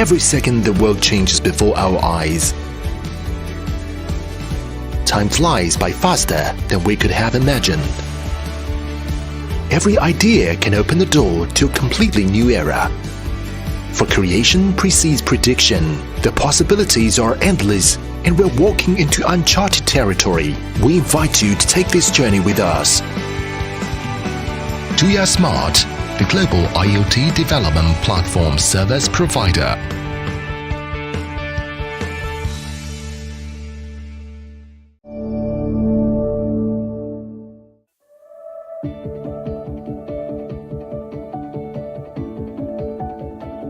Every second the world changes before our eyes. Time flies by faster than we could have imagined. Every idea can open the door to a completely new era. For creation precedes prediction. The possibilities are endless, and we're walking into uncharted territory. We invite you to take this journey with us. Tuya Smart, the global IoT development platform service provider.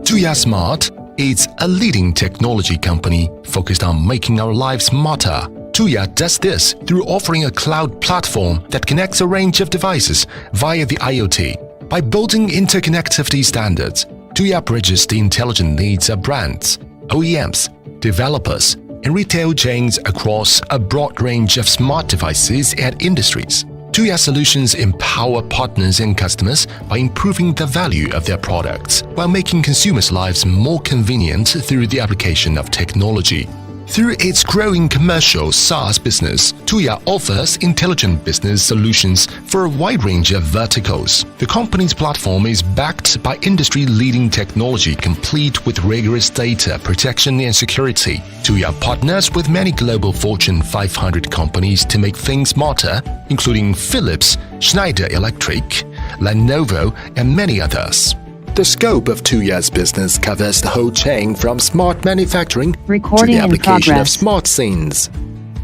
Tuya Smart is a leading technology company focused on making our lives smarter. Tuya does this through offering a cloud platform that connects a range of devices via the IoT. By building interconnectivity standards, Tuya bridges the intelligent needs of brands, OEMs, developers, and retail chains across a broad range of smart devices and industries. Tuya solutions empower partners and customers by improving the value of their products while making consumers' lives more convenient through the application of technology. Through its growing commercial SaaS business, Tuya offers intelligent business solutions for a wide range of verticals. The company's platform is backed by industry-leading technology complete with rigorous data protection and security. Tuya partners with many global Fortune 500 companies to make things smarter, including Philips, Schneider Electric, Lenovo, and many others. The scope of Tuya's business covers the whole chain from smart manufacturing to the application of smart scenes.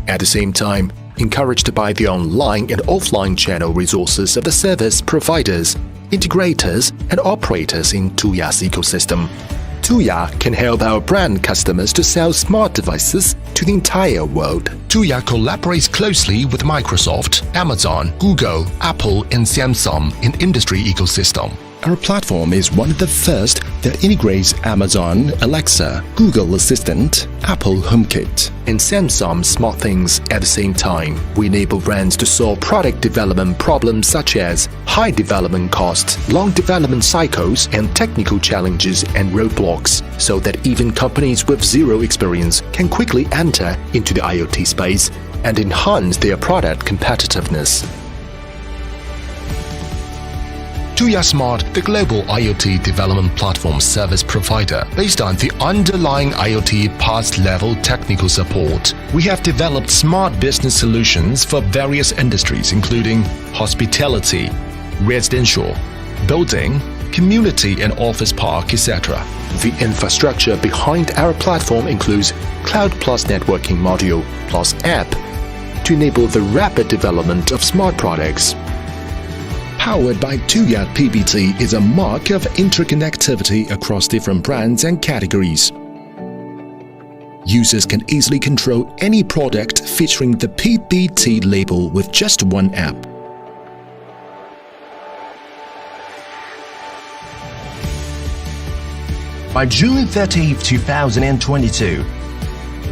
At the same time, encouraged by the online and offline channel resources of the service providers, integrators, and operators in Tuya's ecosystem, Tuya can help our brand customers to sell smart devices to the entire world. Tuya collaborates closely with Microsoft, Amazon, Google, Apple, and Samsung in industry ecosystem. Our platform is one of the first that integrates Amazon Alexa, Google Assistant, Apple HomeKit, and Samsung SmartThings at the same time. We enable brands to solve product development problems such as high development costs, long development cycles, and technical challenges and roadblocks, so that even companies with zero experience can quickly enter into the IoT space and enhance their product competitiveness. Tuya Smart, the global IoT development platform service provider, based on the underlying IoT parts-level technical support. We have developed smart business solutions for various industries including hospitality, residential, building, community and office park, etc. The infrastructure behind our platform includes Cloud Plus networking module plus app to enable the rapid development of smart products. Powered by Tuya PBT is a mark of interconnectivity across different brands and categories. Users can easily control any product featuring the PBT label with just one app. By June 30, 2022,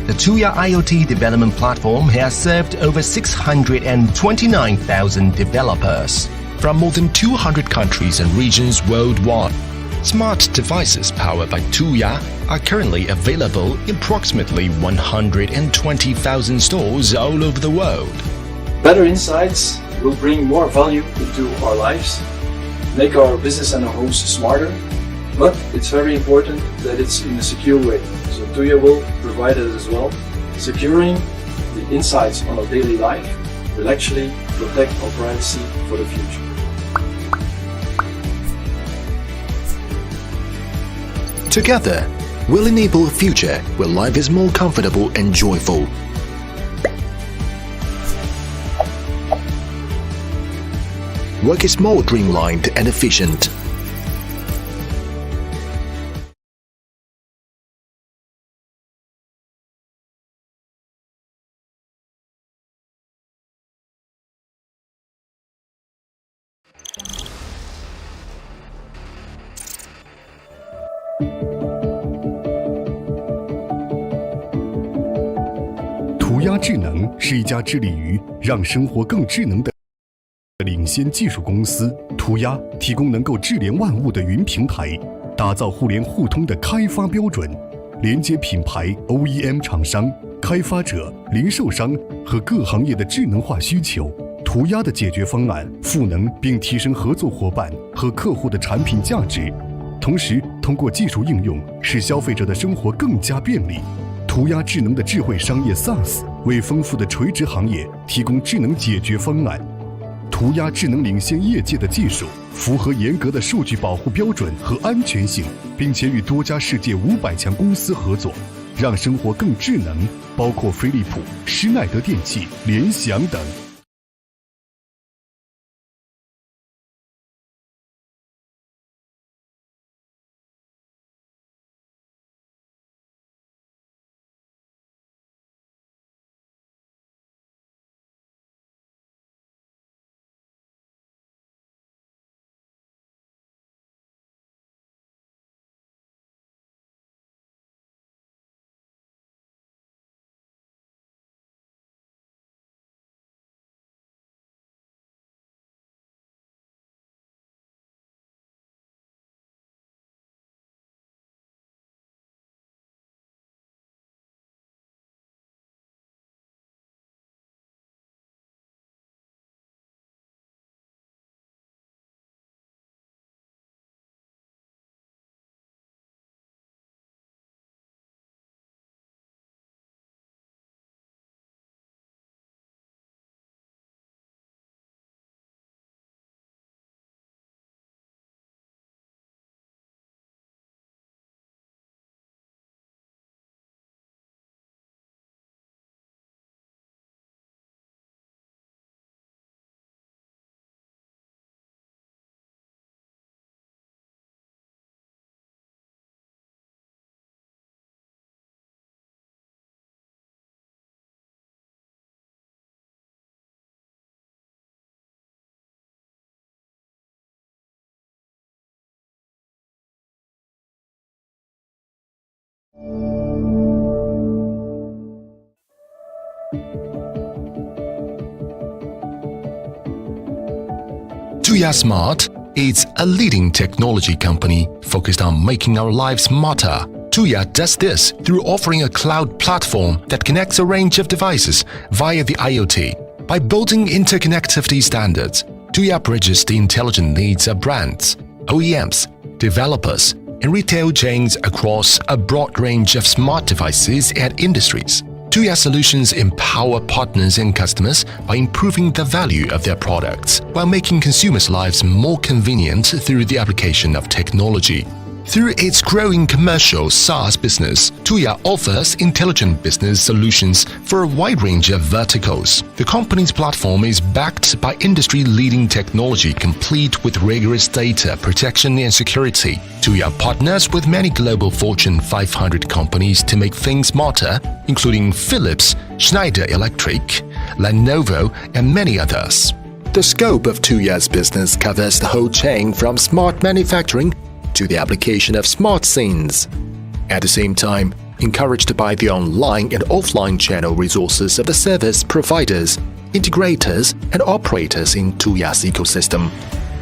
the Tuya IoT development platform has served over 629,000 developers from more than 200 countries and regions worldwide. Smart devices powered by Tuya are currently available in approximately 120,000 stores all over the world. Better insights will bring more value into our lives, make our business and our homes smarter, but it's very important that it's in a secure way. So Tuya will provide it as well. Securing the insights on our daily life will actually protect our privacy for the future. Together, we'll enable a future where life is more comfortable and joyful. Work is more streamlined and efficient.涂鸦智能是一家致力于让生活更智能的领先技术公司。涂鸦提供能够智联万物的云平台，打造互联互通的开发标准，连接品牌、OEM 厂商、开发者、零售商和各行业的智能化需求。涂鸦的解决方案赋能并提升合作伙伴和客户的产品价值，同时通过技术应用使消费者的生活更加便利。涂鸦智能的智慧商业 SaaS 为丰富的垂直行业提供智能解决方案。涂鸦智能领先业界的技术，符合严格的数据保护标准和安全性，并且与多家世界500强公司合作，让生活更智能，包括飞利浦、施耐德电器、联想等。Tuya Smart is a leading technology company focused on making our lives smarter. Tuya does this through offering a cloud platform that connects a range of devices via the IoT. By building interconnectivity standards, Tuya bridges the intelligent needs of brands, OEMs, developers, and retail chains across a broad range of smart devices and industries. Tuya solutions empower partners and customers by improving the value of their products while making consumers' lives more convenient through the application of technology. Through its growing commercial SaaS business, Tuya offers intelligent business solutions for a wide range of verticals. The company's platform is backed by industry-leading technology complete with rigorous data protection and security. Tuya partners with many global Fortune 500 companies to make things smarter, including Philips, Schneider Electric, Lenovo, and many others. The scope of Tuya's business covers the whole chain from smart manufacturing to the application of smart scenes. At the same time, encouraged by the online and offline channel resources of the service providers, integrators, and operators in Tuya's ecosystem,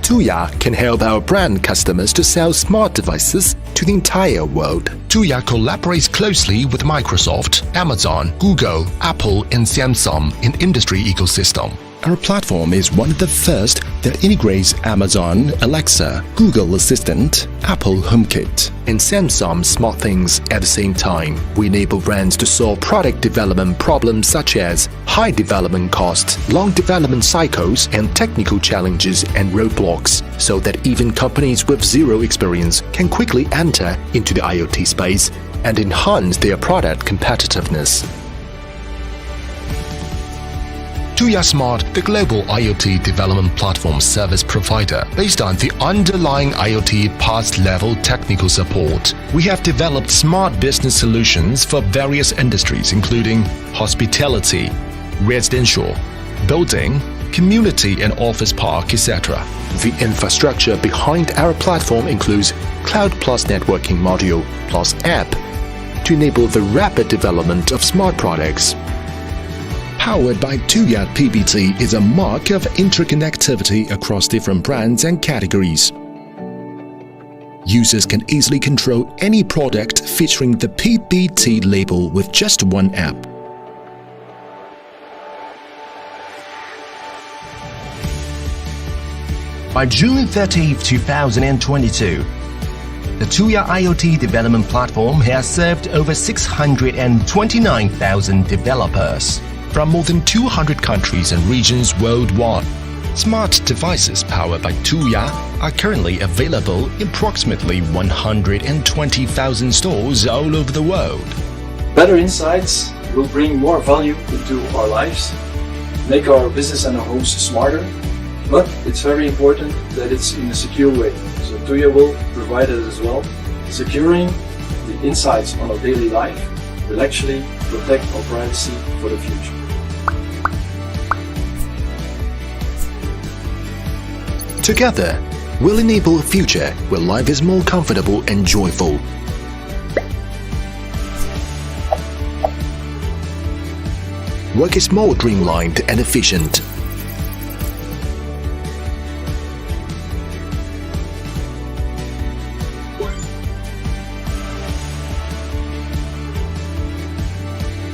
Tuya can help our brand customers to sell smart devices to the entire world. Tuya collaborates closely with Microsoft, Amazon, Google, Apple, and Samsung in industry ecosystem. Our platform is one of the first that integrates Amazon Alexa, Google Assistant, Apple HomeKit, and Samsung SmartThings at the same time. We enable brands to solve product development problems such as high development costs, long development cycles, and technical challenges and roadblocks, so that even companies with zero experience can quickly enter into the IoT space and enhance their product competitiveness. Tuya Smart, the global IoT development platform service provider based on the underlying IoT parts-level technical support. We have developed smart business solutions for various industries including hospitality, residential, building, community and office park, etc. The infrastructure behind our platform includes Cloud Plus networking module plus app to enable the rapid development of smart products. Powered by Tuya PBT is a mark of interconnectivity across different brands and categories. Users can easily control any product featuring the PBT label with just one app. By June 30, 2022, the Tuya IoT development platform has served over 629,000 developers from more than 200 countries and regions worldwide. Smart devices powered by Tuya are currently available in approximately 120,000 stores all over the world. Better insights will bring more value into our lives, make our business and our homes smarter, but it's very important that it's in a secure way. So Tuya will provide it as well. Securing the insights on our daily life will actually protect our privacy for the future. Together, we'll enable a future where life is more comfortable and joyful. Work is more streamlined and efficient.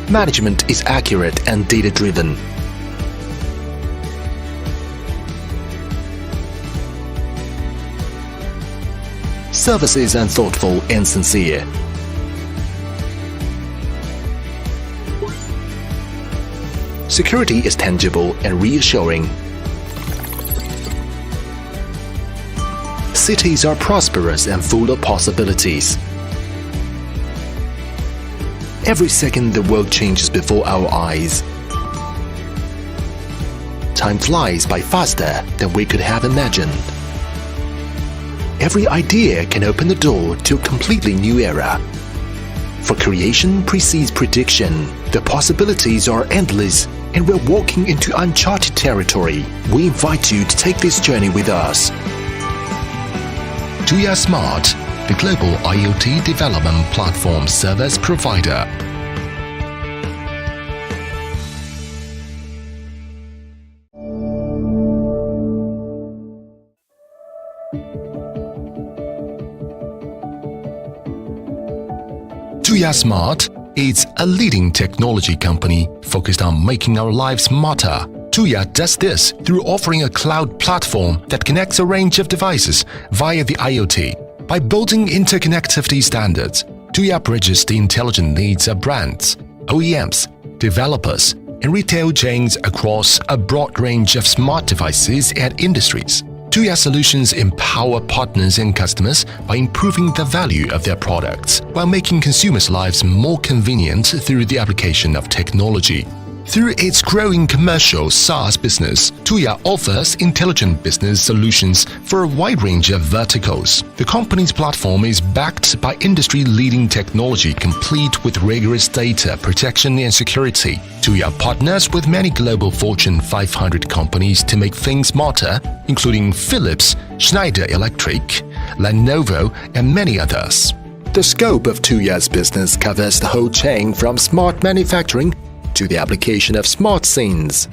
Management is accurate and data-driven. Services are thoughtful and sincere. Security is tangible and reassuring. Cities are prosperous and full of possibilities. Every second the world changes before our eyes. Time flies by faster than we could have imagined. Every idea can open the door to a completely new era. For creation precedes prediction. The possibilities are endless, and we're walking into uncharted territory. We invite you to take this journey with us. Tuya Smart, the global IoT development platform service provider. Tuya Smart is a leading technology company focused on making our lives smarter. Tuya does this through offering a cloud platform that connects a range of devices via the IoT. By building interconnectivity standards, Tuya bridges the intelligent needs of brands, OEMs, developers, and retail chains across a broad range of smart devices and industries. Tuya solutions empower partners and customers by improving the value of their products while making consumers' lives more convenient through the application of technology. Through its growing commercial SaaS business, Tuya offers intelligent business solutions for a wide range of verticals. The company's platform is backed by industry-leading technology complete with rigorous data protection and security. Tuya partners with many global Fortune 500 companies to make things smarter, including Philips, Schneider Electric, Lenovo, and many others. The scope of Tuya's business covers the whole chain from smart manufacturing to the application of smart scenes.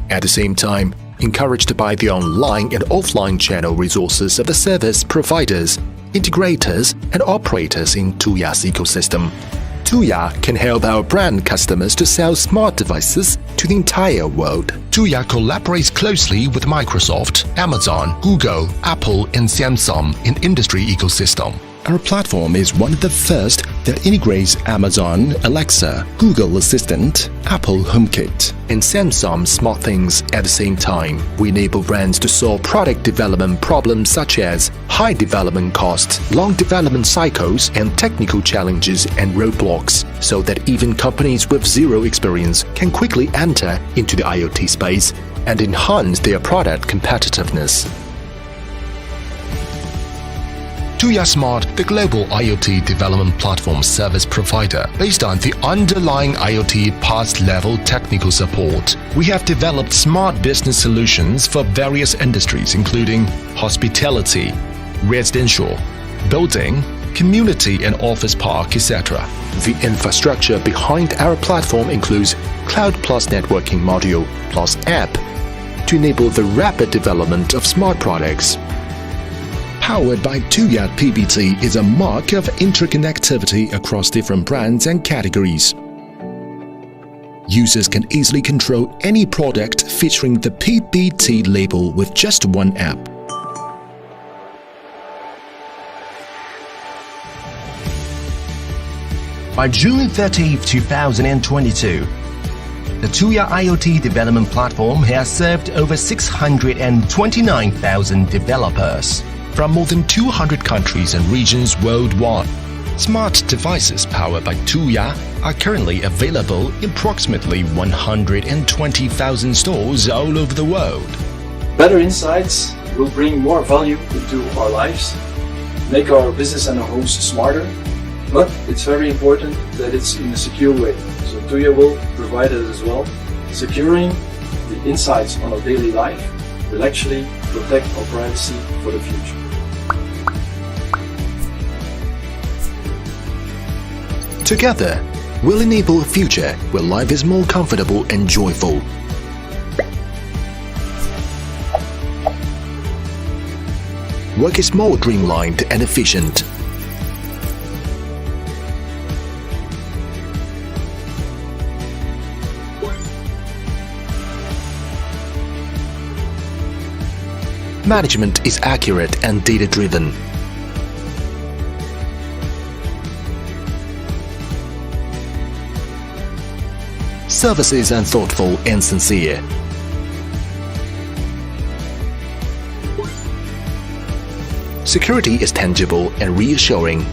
At the same time, encouraged by the online and offline channel resources of the service providers, integrators, and operators in Tuya's ecosystem, Tuya can help our brand customers to sell smart devices to the entire world. Tuya collaborates closely with Microsoft, Amazon, Google, Apple, and Samsung in industry ecosystem. Our platform is one of the first that integrates Amazon Alexa, Google Assistant, Apple HomeKit, and Samsung SmartThings at the same time. We enable brands to solve product development problems such as high development costs, long development cycles, and technical challenges and roadblocks, so that even companies with zero experience can quickly enter into the IoT space and enhance their product competitiveness. Tuya Smart, the global IoT development platform service provider, based on the underlying IoT parts-level technical support. We have developed smart business solutions for various industries including hospitality, residential, building, community and office park, etc. The infrastructure behind our platform includes Cloud Plus Networking Module plus App to enable the rapid development of smart products. Powered by Tuya PBT is a mark of interconnectivity across different brands and categories. Users can easily control any product featuring the PBT label with just one app. By June 30, 2022, the Tuya IoT development platform has served over 629,000 developers From more than 200 countries and regions worldwide, smart devices powered by Tuya are currently available in approximately 120,000 stores all over the world. Better insights will bring more value into our lives, make our business and our homes smarter, but it's very important that it's in a secure way. So Tuya will provide it as well. Securing the insights on our daily life will actually protect our privacy for the future. Together, we'll enable a future where life is more comfortable and joyful. Work is more streamlined and efficient. Management is accurate and data-driven. Services are thoughtful and sincere. Security is tangible and reassuring.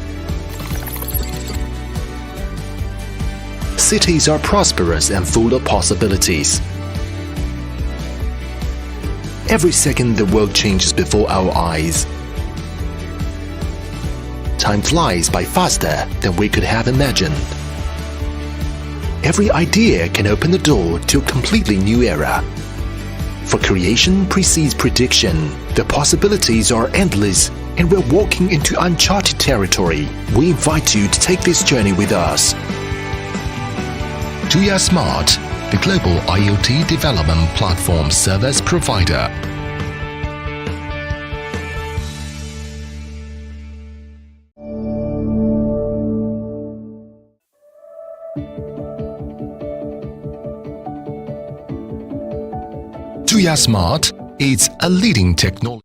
Cities are prosperous and full of possibilities. Every second the world changes before our eyes. Time flies by faster than we could have imagined. Every idea can open the door to a completely new era. For creation precedes prediction. The possibilities are endless, and we're walking into uncharted territory. We invite you to take this journey with us. Tuya Smart, the global IoT development platform service provider. Tuya Smart is a leading technology.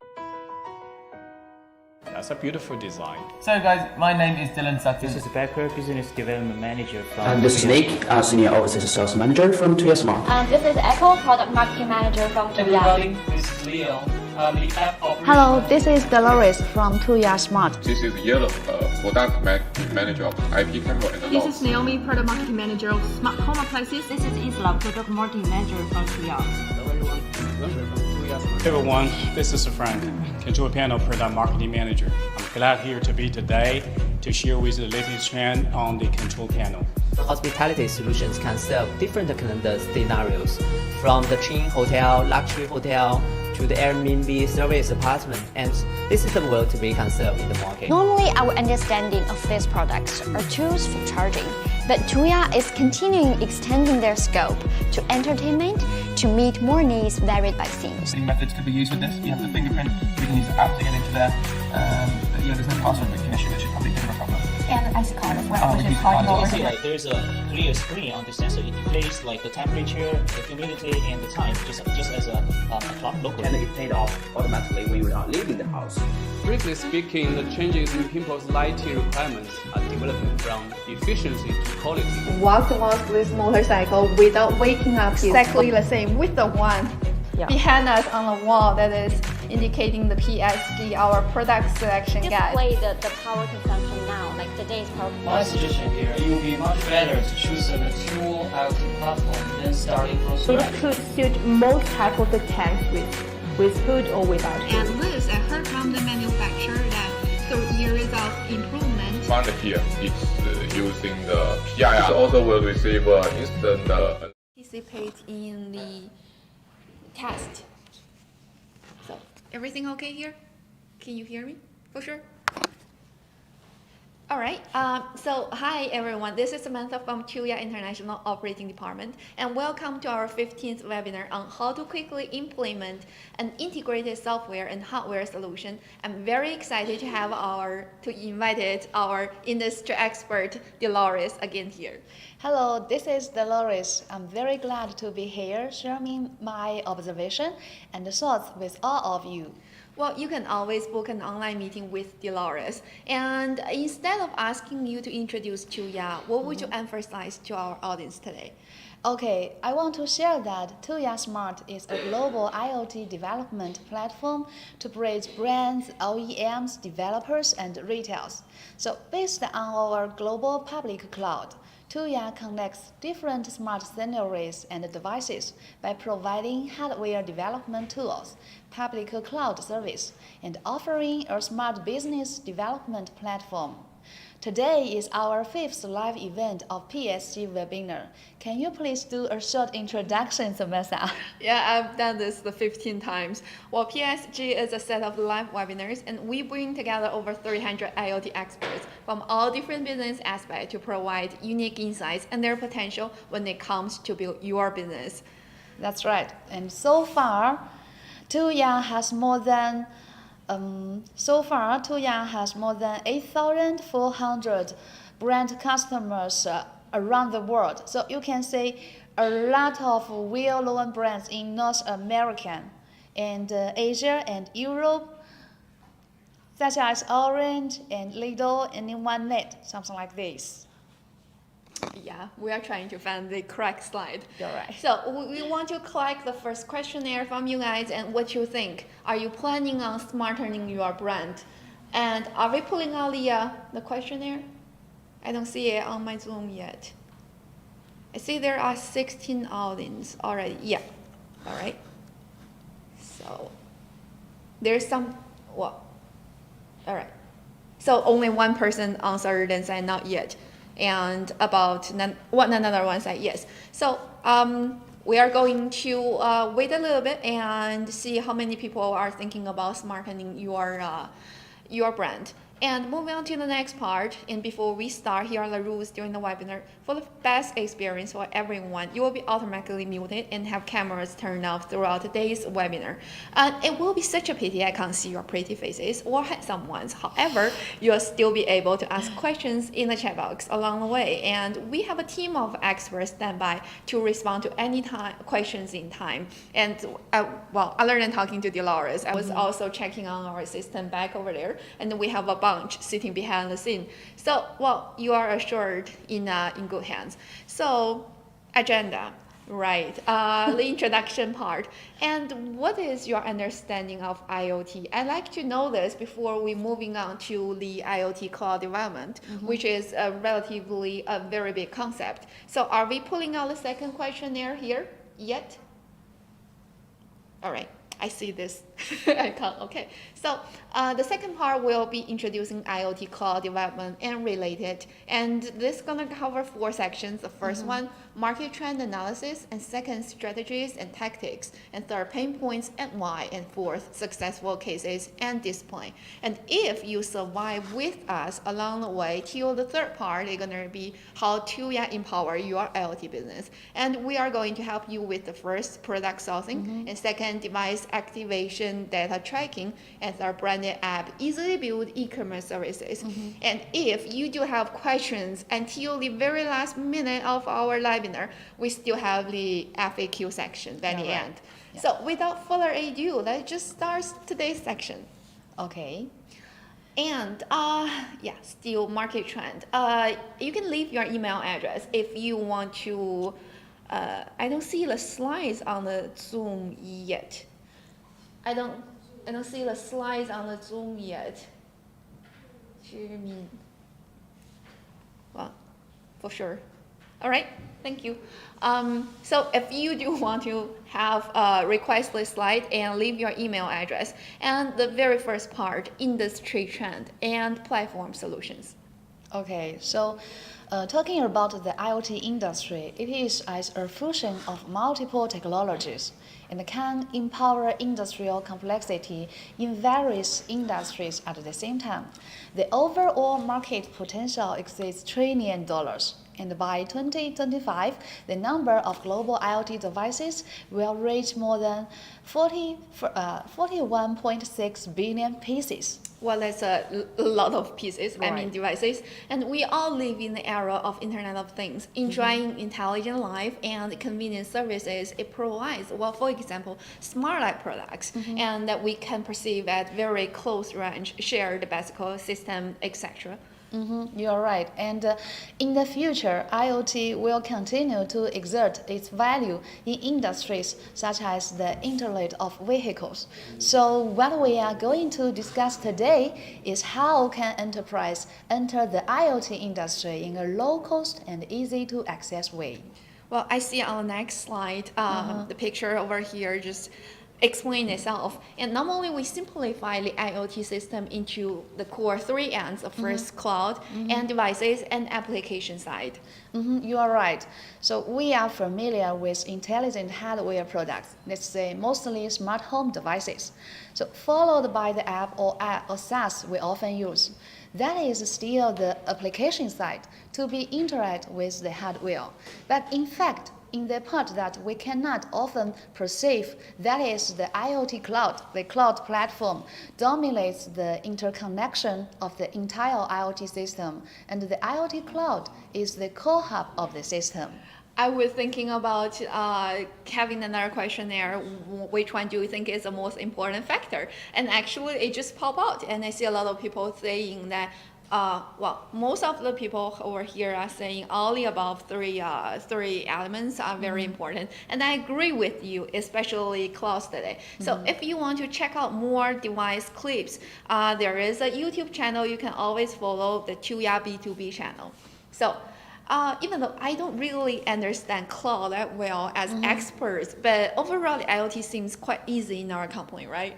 That's a beautiful design. So guys, my name is Dylan Sutton. This is Becker, Business Development Manager from And this is Nick, Senior Overseas Sales Manager from Tuya Smart. And this is Echo, Product Marketing Manager from Tuya. Everybody, this is Leo. The app Hello, this is Dolores from Tuya Smart. This is Yellow, Product Manager of IP Camera and This is Naomi, Product Marketing Manager of Smart Home Appliances. This is Isla, Product Marketing Manager from Tuya. Everyone, this is Frank, Control Panel Product Marketing Manager. I'm glad here to be today to share with the latest trend on the control panel. Hospitality solutions can serve different kind of scenarios, from the chain hotel, luxury hotel, to the Airbnb service apartment, and this is the world we can serve in the market. Normally, our understanding of these products are tools for charging, but Tuya is continuing extending their scope to entertainment to meet more needs varied by themes. methods could be used with this. You have the fingerprint, you can use the app to get into there. There's no password recognition, which is probably a bit of a problem. And IC card as well, which is hard You can see there's a clear screen on the sensor. It displays the temperature, the humidity, and the time, just as a clock logo. And it turned off automatically when we are leaving the house. Strictly speaking, the changes in people's lighting requirements are developing from efficiency to quality. Walk amongst this motorcycle without waking up exactly the same with the one behind us on the wall that is indicating the PSG, our product selection guide. Display the power consumption now, like today's power consumption. My suggestion here, it would be much better to choose a mature IoT platform than starting from scratch. It could suit most type of the tanks with hood or without hood. And this, I heard from the manufacturer that through years of improvement. Found here, it's using the PIR. It also will receive instant Participate in the test. So, everything okay here? Can you hear me? For sure? All right. So hi everyone. This is Samantha from Tuya International Operating Department, and welcome to our 15th webinar on how to quickly implement an integrated software and hardware solution. I'm very excited to invite our industry expert Dolores again here. Hello, this is Dolores. I'm very glad to be here, sharing my observation and thoughts with all of you. Well, you can always book an online meeting with Dolores. And instead of asking you to introduce Tuya, what would you emphasize to our audience today? Okay, I want to share that Tuya Smart is a global IoT development platform to bridge brands, OEMs, developers, and retailers. So based on our global public cloud, Tuya connects different smart scenarios and devices by providing hardware development tools, public cloud service, and offering a smart business development platform. Today is our 5th live event of PSG webinar. Can you please do a short introduction, Samantha? Yeah, I've done this the 15 times. Well, PSG is a set of live webinars, and we bring together over 300 IoT experts from all different business aspects to provide unique insights and their potential when it comes to build your business. That's right. And so far, Tuya has more than 8,400 brand customers around the world. So you can see a lot of well-known brands in North America and Asia and Europe, such as Orange and Lidl and OneNet, something like this. Yeah, we are trying to find the correct slide. You're right. So we want to collect the first questionnaire from you guys and what you think. Are you planning on smartening your brand? And are we pulling out the questionnaire? I don't see it on my Zoom yet. I see there are 16 audience already. Yeah, all right. So there's some, well, all right. So only one person answered and said not yet. And about another one said yes. So we are going to wait a little bit and see how many people are thinking about smartening your brand. And moving on to the next part, and before we start, here are the rules during the webinar. For the best experience for everyone, you will be automatically muted and have cameras turned off throughout today's webinar. It will be such a pity I can't see your pretty faces or someone's. However, you'll still be able to ask questions in the chat box along the way. And we have a team of experts standby to respond to any questions in time. And other than talking to Dolores, I was also checking on our system back over there, and we have a bunch sitting behind the scene. So, well, you are assured in good hands. So, agenda, right? The introduction part. And what is your understanding of IoT? I'd like to know this before we moving on to the IoT cloud development, which is a very big concept. So, are we pulling out the second questionnaire here yet? All right. I see this icon. Okay, so the second part will be introducing IoT cloud development and related, and this is gonna cover 4 sections. The first one, market trend analysis, and second, strategies and tactics, and third, pain points and why, and fourth, successful cases and display. And if you survive with us along the way till the third part, it's gonna be how Tuya empower your IoT business. And we are going to help you with the first, product sourcing, and second, device activation, data tracking, and our branded app easily build e-commerce services. And if you do have questions until the very last minute of our webinar, we still have the FAQ section by the end. Yeah. So without further ado, let's just start today's section. Okay. And still market trend. You can leave your email address if you want to. I don't see the slides on the Zoom yet. I don't see the slides on the Zoom yet. Well, for sure. All right, thank you. So if you do want to have a request list slide and leave your email address, and the very first part, industry trend and platform solutions. Okay, so talking about the IoT industry, it is as a fusion of multiple technologies and can empower industrial complexity in various industries at the same time. The overall market potential exceeds $1 trillion. And by 2025, the number of global IoT devices will reach more than 41.6 billion pieces. Well, that's a lot of pieces, Right. I mean devices. And we all live in the era of Internet of Things, enjoying intelligent life and convenient services it provides. Well, for example, smart life products, and that we can perceive at very close range, share the basic system, etc. You're right. And in the future, IoT will continue to exert its value in industries such as the Internet of Vehicles. So what we are going to discuss today is how can enterprise enter the IoT industry in a low-cost and easy-to-access way. Well, I see on the next slide, the picture over here just explain itself. And normally we simplify the IoT system into the core three ends of first cloud and devices and application side. You are right. So we are familiar with intelligent hardware products, let's say mostly smart home devices. So followed by the app or SaaS we often use. That is still the application side to be interact with the hardware. But in fact, in the part that we cannot often perceive, that is the IoT cloud. The cloud platform dominates the interconnection of the entire IoT system, and the IoT cloud is the core hub of the system. I was thinking about having another question there. Which one do you think is the most important factor? And actually, it just popped out, and I see a lot of people saying that. Well, most of the people over here are saying all the above three elements are very important, and I agree with you, especially clouds today. So if you want to check out more device clips, there is a YouTube channel you can always follow, the Tuya B2B channel. So. Even though I don't really understand cloud that well as experts, but overall the IoT seems quite easy in our company, right?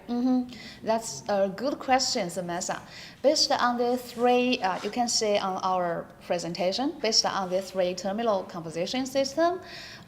That's a good question, Samantha. Based on the three, you can see on our presentation, based on the three terminal composition system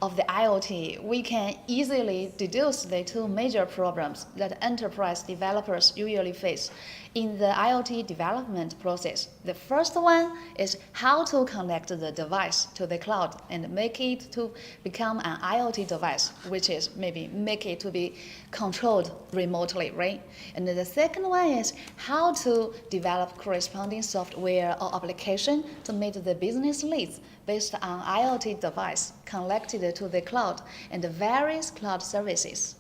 of the IoT, we can easily deduce the two major problems that enterprise developers usually face in the IoT development process. The first one is how to connect the device to the cloud and make it to become an IoT device, which is maybe make it to be controlled remotely, right? And the second one is how to develop corresponding software or application to meet the business needs based on IoT device connected to the cloud and the various cloud services.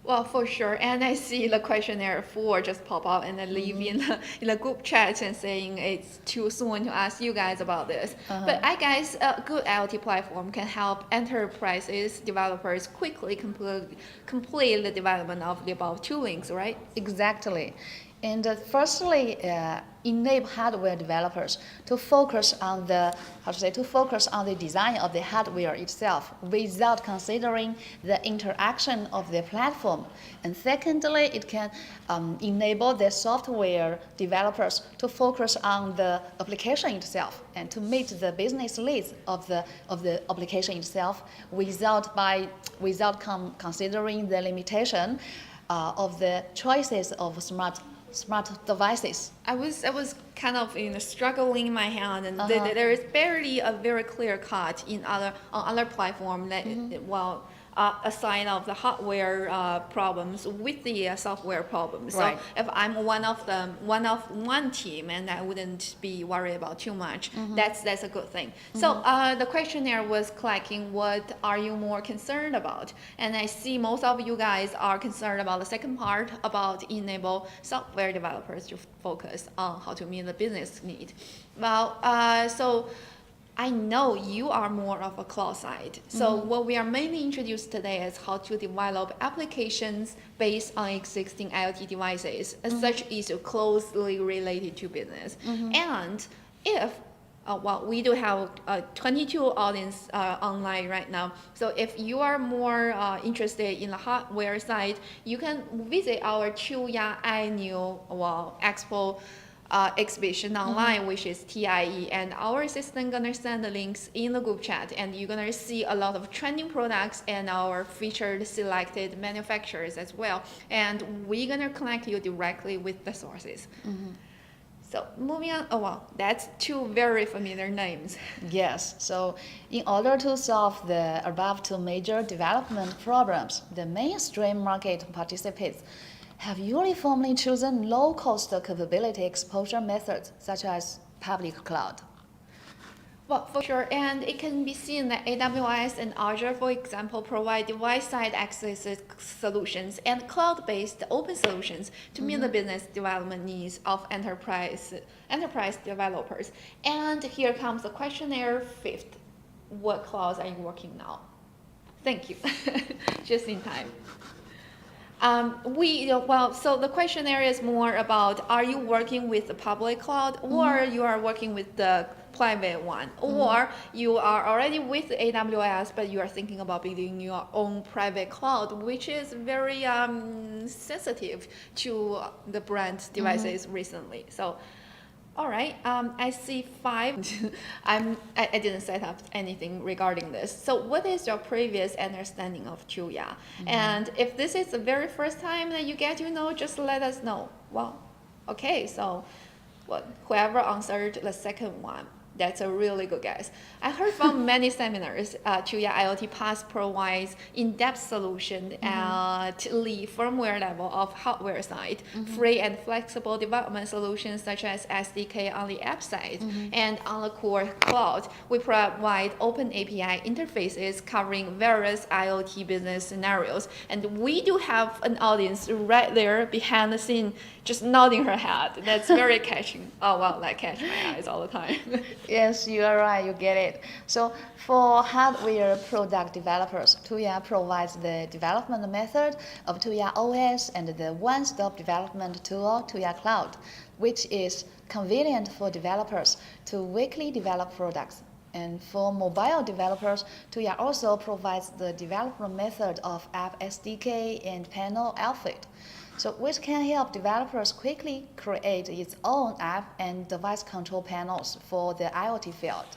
Well, for sure. And I see the questionnaire 4 just pop up and I leave in the group chat and saying it's too soon to ask you guys about this. But I guess a good IoT platform can help enterprises, developers quickly complete the development of the above two links, right? Exactly. And firstly, enable hardware developers to focus on the design of the hardware itself without considering the interaction of the platform. And secondly, it can enable the software developers to focus on the application itself and to meet the business needs of the application itself without considering the limitation of the choices of smart devices. I was kind of struggling in my hand, and there is barely a very clear cut on other platform that aside of the hardware problems with the software problems. Right. So if I'm one of one team, and I wouldn't be worried about too much. That's a good thing. So the questionnaire was collecting what are you more concerned about, and I see most of you guys are concerned about the second part about enable software developers to focus on how to meet the business need. Well, so I know you are more of a cloud side. So what we are mainly introduced today is how to develop applications based on existing IoT devices. As such issue closely related to business. And if we do have 22 audience online right now. So if you are more interested in the hardware side, you can visit our Tuya annual Expo exhibition online, which is TIE, and our assistant gonna send the links in the group chat, and you're gonna see a lot of trending products and our featured selected manufacturers as well, and we're gonna connect you directly with the sources. So moving on, oh wow, that's two very familiar names. Yes, so in order to solve the above two major development problems, the mainstream market participants have uniformly chosen low-cost capability exposure methods such as public cloud. Well, for sure, and it can be seen that AWS and Azure, for example, provide device-side access solutions and cloud-based open solutions to meet the business development needs of enterprise developers. And here comes the questionnaire fifth. What clouds are you working now? Thank you, just in time. So the questionnaire is more about, are you working with the public cloud, or you are working with the private one, or you are already with AWS, but you are thinking about building your own private cloud, which is very sensitive to the brand devices recently. So, all right, I see 5. I didn't set up anything regarding this. So what is your previous understanding of Tuya? And if this is the very first time that you get to know, just let us know. Well, okay, so whoever answered the second one, that's a really good guess. I heard from many seminars, Tuya IoT Pass provides in-depth solution at the firmware level of hardware side, free and flexible development solutions such as SDK on the app side, and on the core cloud. We provide open API interfaces covering various IoT business scenarios, and we do have an audience right there behind the scene just nodding her head. That's very catching. Oh, well, that catch my eyes all the time. Yes, you are right, you get it. So for hardware product developers, Tuya provides the development method of Tuya OS and the one-stop development tool, Tuya Cloud, which is convenient for developers to quickly develop products. And for mobile developers, Tuya also provides the development method of App SDK and panel outfit, so which can help developers quickly create its own app and device control panels for the IoT field.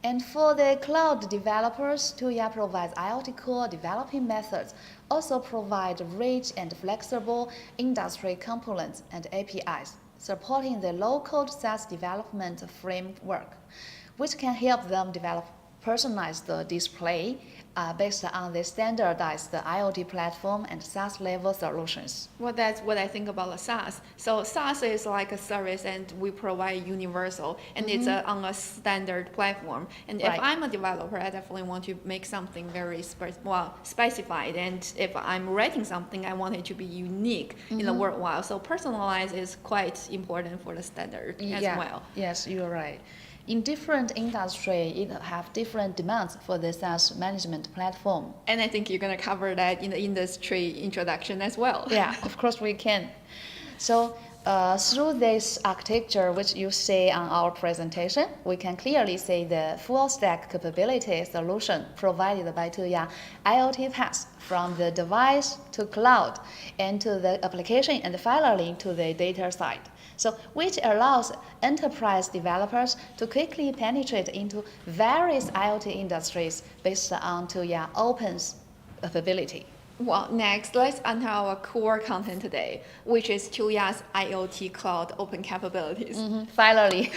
And for the cloud developers, Tuya provides IoT core developing methods, also provide rich and flexible industry components and APIs, supporting the low-code SaaS development framework, which can help them develop personalized display based on the standardized IoT platform and SaaS level solutions. Well, that's what I think about the SaaS. So SaaS is like a service, and we provide universal, and it's on a standard platform. And if I'm a developer, I definitely want to make something very specified. And if I'm writing something, I want it to be unique in the worldwide. So personalized is quite important for the standard as well. Yes, you're right. In different industry, it have different demands for the SaaS management platform. And I think you're going to cover that in the industry introduction as well. Yeah, of course we can. So through this architecture, which you see on our presentation, we can clearly see the full stack capability solution provided by Tuya IoT Pass, from the device to cloud and to the application, and finally to the data side. So which allows enterprise developers to quickly penetrate into various IoT industries based on Tuya Open's capability. Well, next, let's enter our core content today, which is Tuya's IoT Cloud open capabilities. Finally.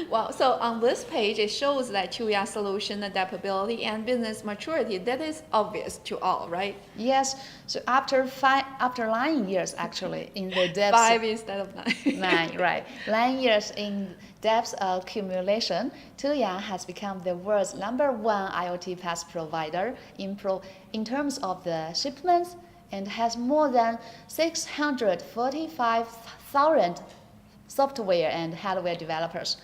Well, so on this page, it shows that Tuya solution adaptability and business maturity, that is obvious to all, right? Yes. So after 9 years, actually, in the depth. 5 instead of 9. 9, right. 9 years in depth accumulation, Tuya has become the world's #1 IoT PaaS provider in terms of the shipments, and has more than 645,000 software and hardware developers,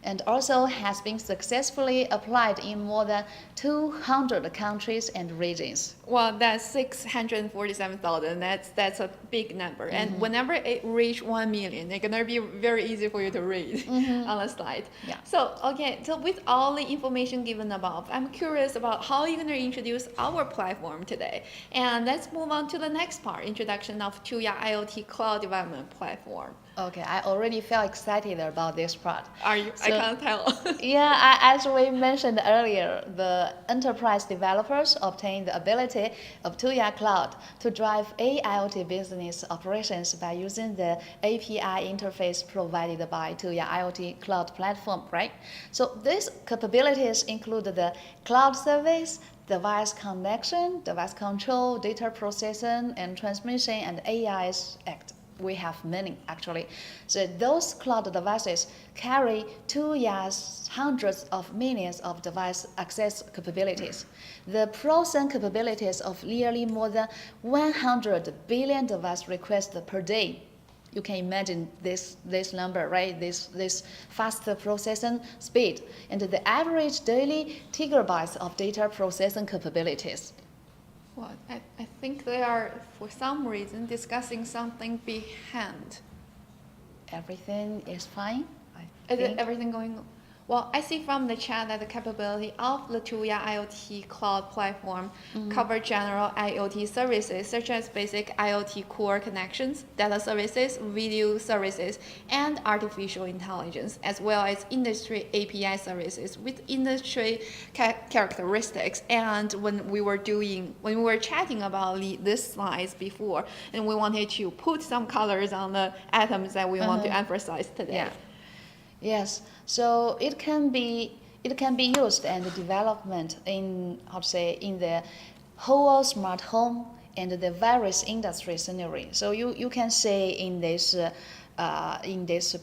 and also has been successfully applied in more than 200 countries and regions. Well, that's 647,000. That's a big number. And whenever it reach 1 million, it's gonna be very easy for you to read on the slide. Yeah. So, okay, so with all the information given above, I'm curious about how you're gonna introduce our platform today. And let's move on to the next part, introduction of Tuya IoT Cloud Development Platform. Okay, I already felt excited about this part. Are you? I can't tell. As we mentioned earlier, the enterprise developers obtain the ability of Tuya Cloud to drive AIoT business operations by using the API interface provided by Tuya IoT Cloud Platform, right? So these capabilities include the cloud service, device connection, device control, data processing and transmission, and AI's act. We have many actually. So those cloud devices carry Tuya's hundreds of millions of device access capabilities. The processing capabilities of nearly more than 100 billion device requests per day. You can imagine this number, right? This faster processing speed and the average daily gigabytes of data processing capabilities. Well, I think they are, for some reason, discussing something behind. Everything is fine? Is everything going? Well, I see from the chat that the capability of the Tuya IoT cloud platform cover general IoT services such as basic IoT core connections, data services, video services, and artificial intelligence, as well as industry API services with industry characteristics. And when we were chatting about these slides before, and we wanted to put some colors on the items that we want to emphasize today. Yeah. Yes, so it can be used and development in in the whole smart home and the various industry scenario. So you can say in this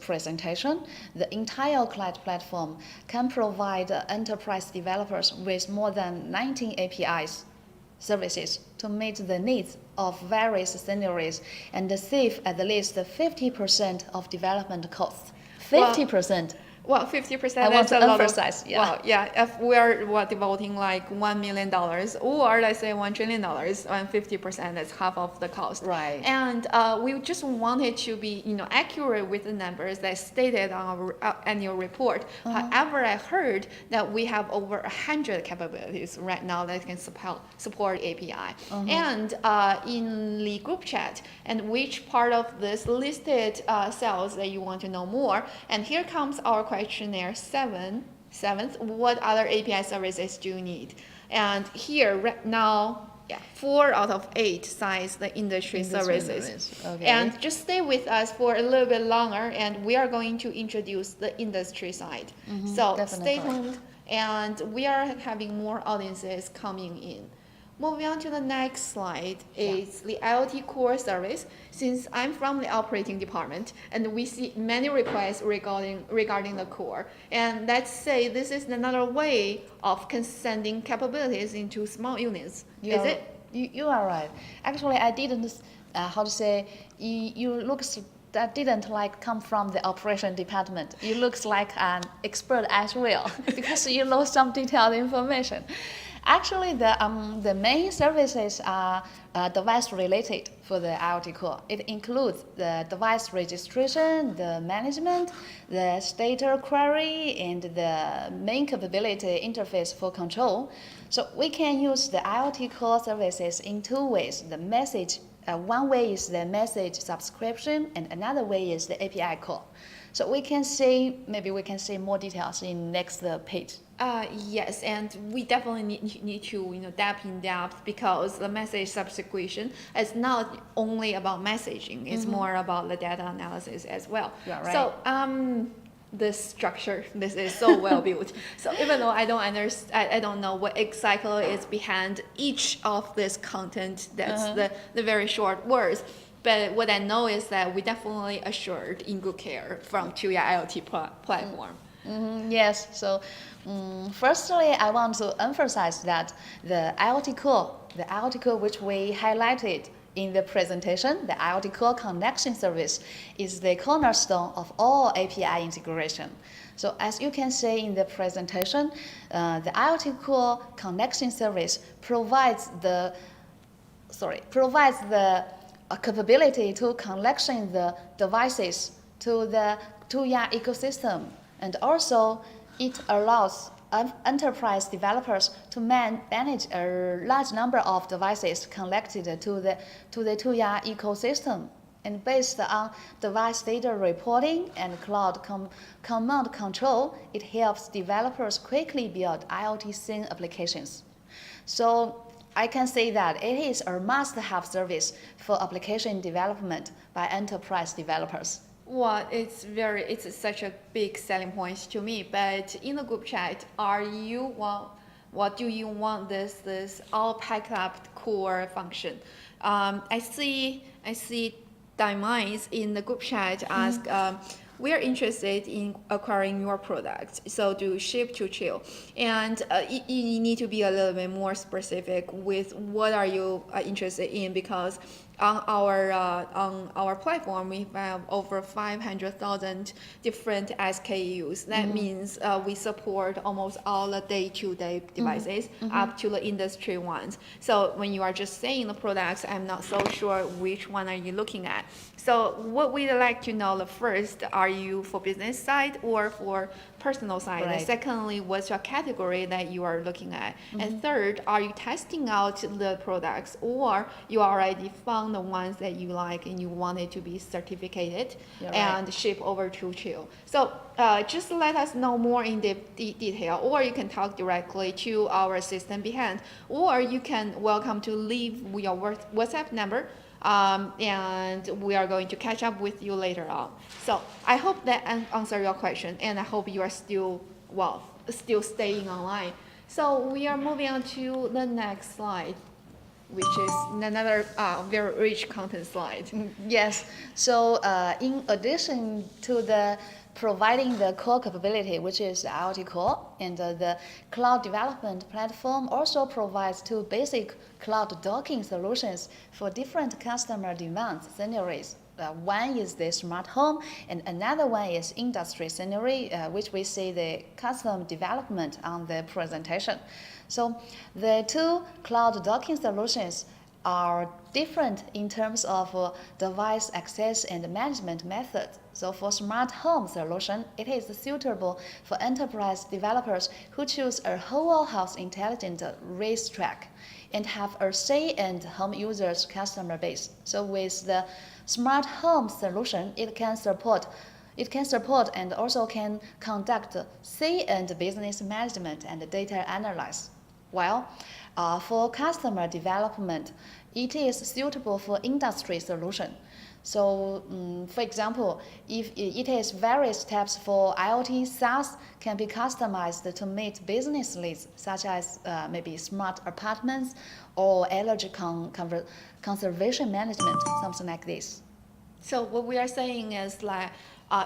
presentation, the entire cloud platform can provide enterprise developers with more than 19 APIs services to meet the needs of various scenarios and save at least 50% of development costs. 50%. Well, 50%. I want to emphasize. Well, if we're devoting like $1 million, or let's say $1 trillion, and 50%, that's half of the cost. Right. And we just wanted to be, accurate with the numbers that stated on our annual report. However, I heard that we have over 100 capabilities right now that can support API. And in the group chat, and which part of this listed cells that you want to know more. And here comes our questionnaire seventh, what other API services do you need? And here right now, 4 out of 8 cite the industry services. Okay. And just stay with us for a little bit longer, and we are going to introduce the industry side. So definitely. Stay tuned, and we are having more audiences coming in. Moving on to the next slide is the IoT core service. Since I'm from the operating department, and we see many requests regarding the core, and let's say this is another way of sending capabilities into small units. Is it? You are right. Actually, I didn't. You look. That didn't come from the operation department. You looks like an expert as well because you know some detailed information. Actually, the main services are device related for the IoT core. It includes the device registration, the management, the data query, and the main capability interface for control. So we can use the IoT core services in 2 ways. The message, one way is the message subscription, and another way is the API call. So we can see more details in next page. Yes, and we definitely need to dive in depth, because the message subscription is not only about messaging; it's more about the data analysis as well. Yeah, right. So this structure, this is so well built. So even though I don't understand, I don't know what exactly is behind each of this content. That's the very short words. But what I know is that we definitely assured in good care from Tuya IoT platform. Yes. So, firstly, I want to emphasize that the IoT core which we highlighted in the presentation, the IoT core connection service is the cornerstone of all API integration. So, as you can see in the presentation, the IoT core connection service provides the capability to connection the devices to the Tuya ecosystem, and also it allows enterprise developers to manage a large number of devices connected to the Tuya ecosystem. And based on device data reporting and cloud command control, it helps developers quickly build IoT scene applications. So I can say that it is a must-have service for application development by enterprise developers. Well, it's such a big selling point to me. But in the group chat, what do you want this all packed up core function? I see Diamines in the group chat ask, we are interested in acquiring your product, so do ship to chill. And you need to be a little bit more specific with what are you interested in, because on our platform we have over 500,000 different SKUs. That means we support almost all the day-to-day devices up to the industry ones. So when you are just saying the products, I'm not so sure which one are you looking at. So what we'd like to know, the first, are you for business side or for personal side? Right. And secondly, what's your category that you are looking at? And third, are you testing out the products, or you already found the ones that you like and you want it to be certificated and ship over to Chill? So just let us know more in detail, or you can talk directly to our assistant behind, or you can welcome to leave your WhatsApp number. And we are going to catch up with you later on. So I hope that answered your question, and I hope you are still staying online. So we are moving on to the next slide, which is another very rich content slide. Yes. So in addition to the providing the core capability, which is the IoT core, and the cloud development platform also provides two basic cloud docking solutions for different customer demands scenarios. One is the smart home, and another one is industry scenario, which we see the custom development on the presentation. So the two cloud docking solutions are different in terms of device access and management methods. So for smart home solution, it is suitable for enterprise developers who choose a whole house intelligent racetrack and have a say and home users customer base. So with the smart home solution, it can support and also can conduct say and business management and data analysis. While for customer development, it is suitable for industry solution. So, for example, if it has various steps for IoT, SaaS can be customized to meet business needs, such as maybe smart apartments or allergy conservation management, something like this. So what we are saying is like,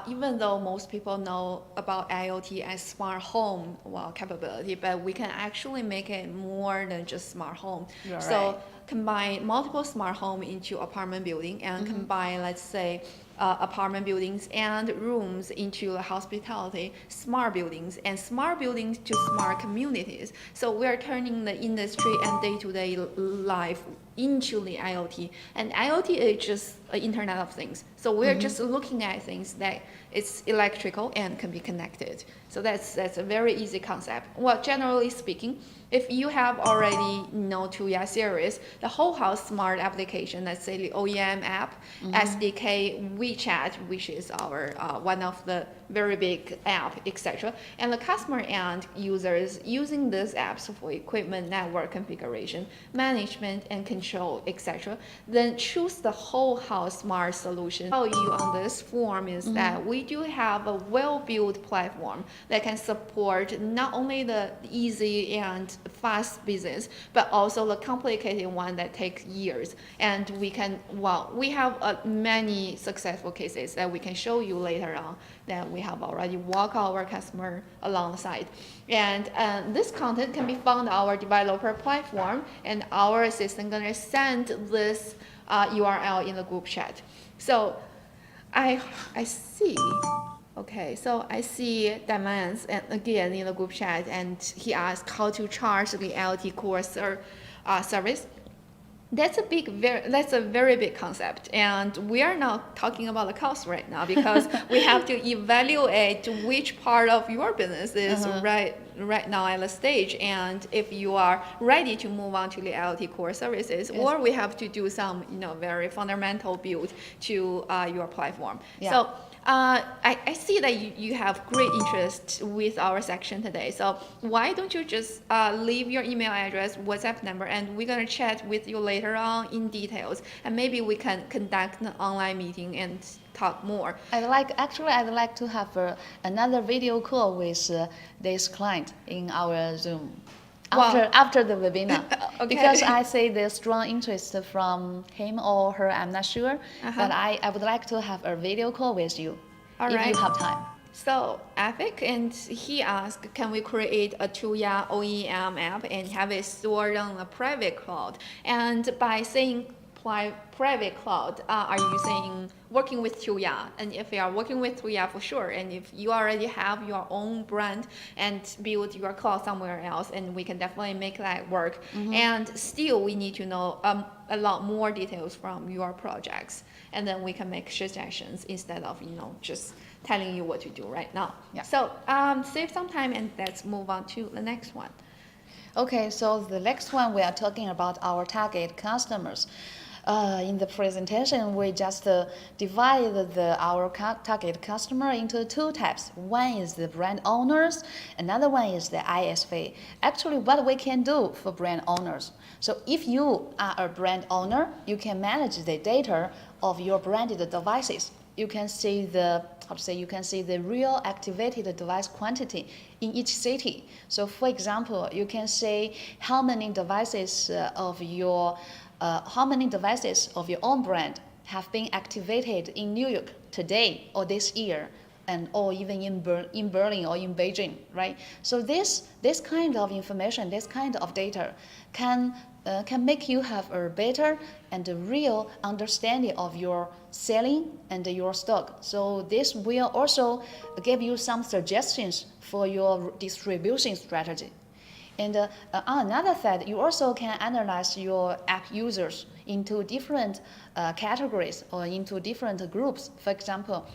even though most people know about IoT as smart home capability, but we can actually make it more than just smart home. Right. So combine multiple smart home into apartment building, and combine, let's say, apartment buildings and rooms into the hospitality, smart buildings, and smart buildings to smart communities. So we are turning the industry and day-to-day life into the IoT. And IoT is just Internet of Things. So we're just looking at things that it's electrical and can be connected. So that's a very easy concept. Well, generally speaking, if you have already know Tuya Series, the whole house smart application, let's say the OEM app, SDK, WeChat, which is our one of the very big app, etc. And the customer end users using these apps for equipment, network configuration, management and control, etc. Then choose the whole house smart solution. Tell you on this form is that we do have a well-built platform that can support not only the easy and fast business, but also the complicated one that takes years. And we have many successful cases that we can show you later on that we have already walked our customer alongside. And this content can be found on our developer platform, and our assistant gonna send this URL in the group chat. So I see. Okay, so I see demands and again in the group chat, and he asked how to charge the IoT core service. That's a very big concept, and we are not talking about the cost right now because we have to evaluate which part of your business is right now at the stage, and if you are ready to move on to the IoT core services, or we have to do some very fundamental build to your platform. Yeah. So. I see that you have great interest with our section today. So why don't you just leave your email address, WhatsApp number, and we're going to chat with you later on in details. And maybe we can conduct an online meeting and talk more. I'd like to have another video call with this client in our Zoom. After the webinar, Okay. Because I see the strong interest from him or her, I'm not sure, but I would like to have a video call with you if you have time. So Epic, and he asked, can we create a Tuya OEM app and have it stored on a private cloud? And by saying private cloud, are you saying working with Tuya? And if you are working with Tuya, for sure. And if you already have your own brand and build your cloud somewhere else, and we can definitely make that work. And still, we need to know a lot more details from your projects, and then we can make suggestions instead of just telling you what to do right now. Yeah. So save some time and let's move on to the next one. Okay, so the next one we are talking about our target customers. In the presentation, we just divide our target customer into two types. One is the brand owners, another one is the ISV. Actually, what we can do for brand owners. So if you are a brand owner, you can manage the data of your branded devices. You can see the real activated device quantity in each city. So for example, you can say how many devices of your own brand have been activated in New York today or this year, or even in Berlin or in Beijing, right? So this kind of information, this kind of data can make you have a better and a real understanding of your selling and your stock. So this will also give you some suggestions for your distribution strategy. And on another side, you also can analyze your app users into different categories or into different groups. For example,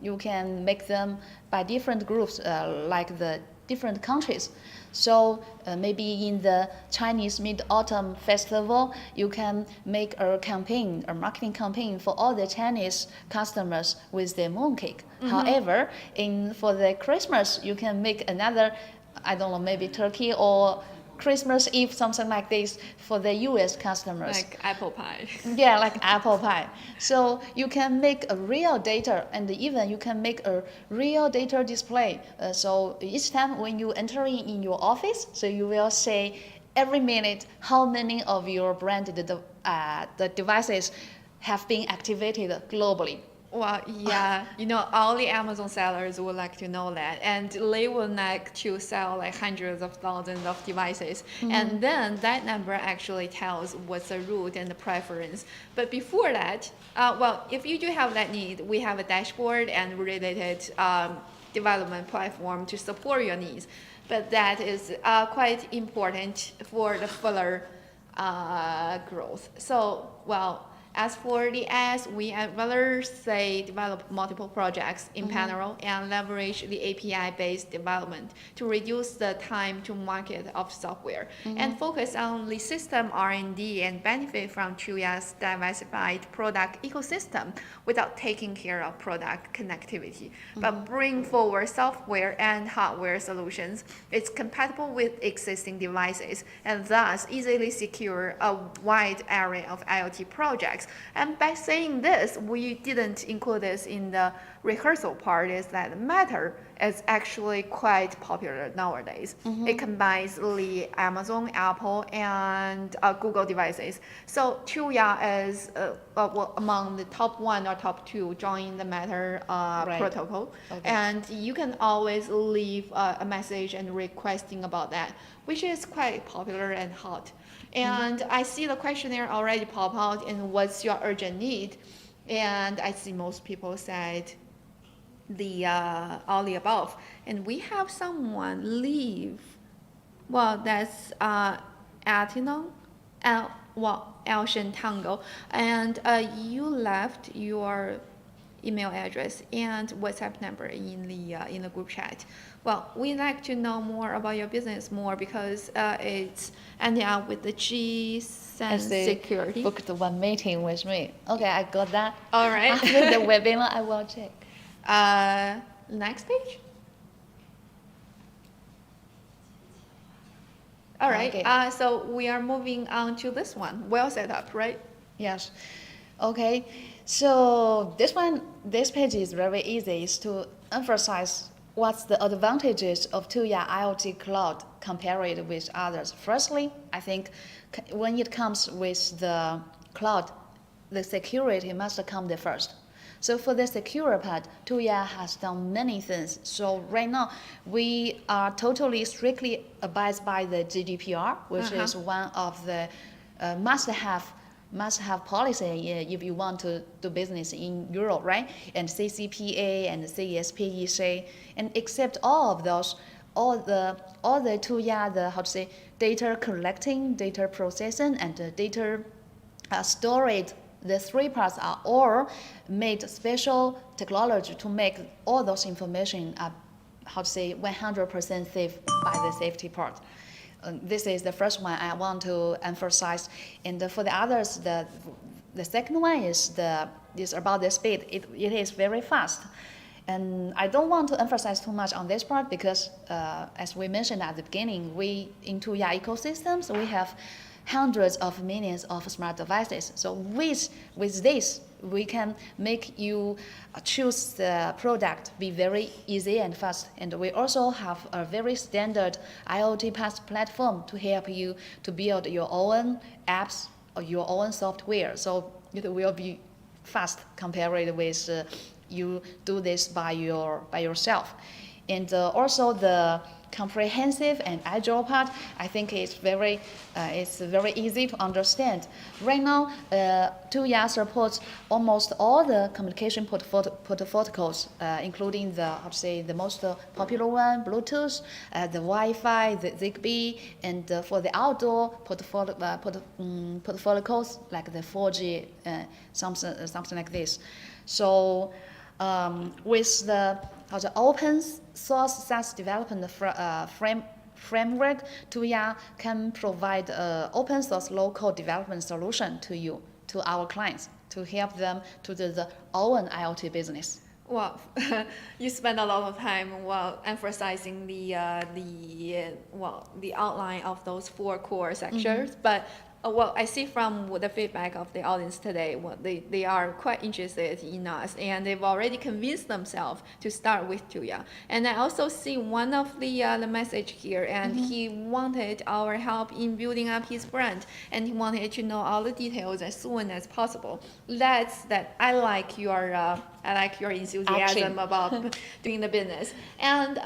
you can make them by different groups, like the different countries. So maybe in the Chinese Mid-Autumn Festival, you can make a marketing campaign for all the Chinese customers with the mooncake. However, for the Christmas, you can make another, I don't know, maybe turkey or Christmas Eve, something like this for the US customers. Like apple pie. Yeah, like apple pie. So you can make a real data, and even you can make a real data display. So each time when you enter in your office, so you will say every minute how many of your branded the devices have been activated globally. Well, yeah, all the Amazon sellers would like to know that, and they would like to sell like hundreds of thousands of devices, and then that number actually tells what's the route and the preference. But before that, if you do have that need, we have a dashboard and related development platform to support your needs. But that is quite important for the further growth. So, as for the ads, we rather say develop multiple projects in parallel and leverage the API-based development to reduce the time to market of software and focus on the system R&D and benefit from Tuya's diversified product ecosystem without taking care of product connectivity, but bring forward software and hardware solutions. It's compatible with existing devices and thus easily secure a wide array of IoT projects. And by saying this, we didn't include this in the rehearsal part, is that Matter is actually quite popular nowadays. It combines the Amazon, Apple, and Google devices. So Tuya is among the top 1 or top 2 joining the Matter protocol. Okay. And you can always leave a message and requesting about that, which is quite popular and hot. And I see the questionnaire already pop out, and what's your urgent need? And I see most people said all the above. And we have someone leave. Well, that's Atinong. Elshan Tango, and you left your email address and WhatsApp number in the group chat. Well, we'd like to know more about your business more because it's ending up with the G Sense Security. Booked one meeting with me. Okay, I got that. All right. After the webinar, I will check. Next page. All right. Okay. So we are moving on to this one. Well set up, right? Yes. Okay. So this page is very easy. It's to emphasize what's the advantages of Tuya IoT Cloud compared with others. Firstly, I think when it comes with the cloud, the security must come the first. So for the secure part, Tuya has done many things. So right now, we are totally strictly abide by the GDPR, which is one of the must-have policy if you want to do business in Europe, right? And CCPA and CSPEC, and except all of those, all the Tuya, the data collecting, data processing, and data storage. The three parts are all made special technology to make all those information 100% safe by the safety part. This is the first one I want to emphasize. And for the others, the second one is about the speed. It is very fast. And I don't want to emphasize too much on this part because, as we mentioned at the beginning, in Tuya ecosystems, we have hundreds of millions of smart devices. So with this, we can make you choose the product be very easy and fast. And we also have a very standard IoT platform to help you to build your own apps or your own software. So it will be fast compared with you do this by yourself. And also the comprehensive and agile part, I think it's very easy to understand. Right now, Tuya supports almost all the communication protocols, including the most popular one, Bluetooth, the Wi-Fi, the Zigbee, and for the outdoor protocols like the 4G, something like this. So with the open source SaaS development framework, Tuya can provide open source local development solution to our clients, to help them to do their own IoT business. Well, you spend a lot of time while emphasizing the outline of those 4 core sections, but I see from the feedback of the audience today, they are quite interested in us, and they've already convinced themselves to start with Tuya. And I also see one of the message here, and he wanted our help in building up his brand, and he wanted to know all the details as soon as possible. I like your enthusiasm about doing the business. And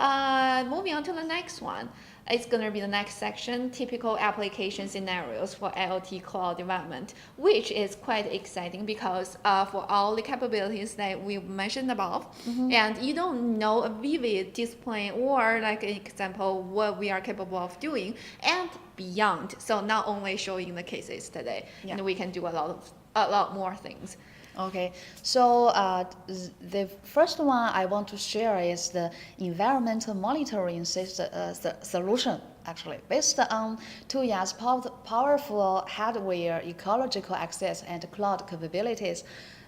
moving on to the next one. It's going to be the next section, typical application scenarios for IoT cloud development, which is quite exciting because for all the capabilities that we mentioned above, and you don't know a vivid display or like an example what we are capable of doing and beyond. So not only showing the cases today, and we can do a lot more things. Okay, so the first one I want to share is the environmental monitoring solution, actually. Based on Tuya's powerful hardware, ecological access, and cloud capabilities,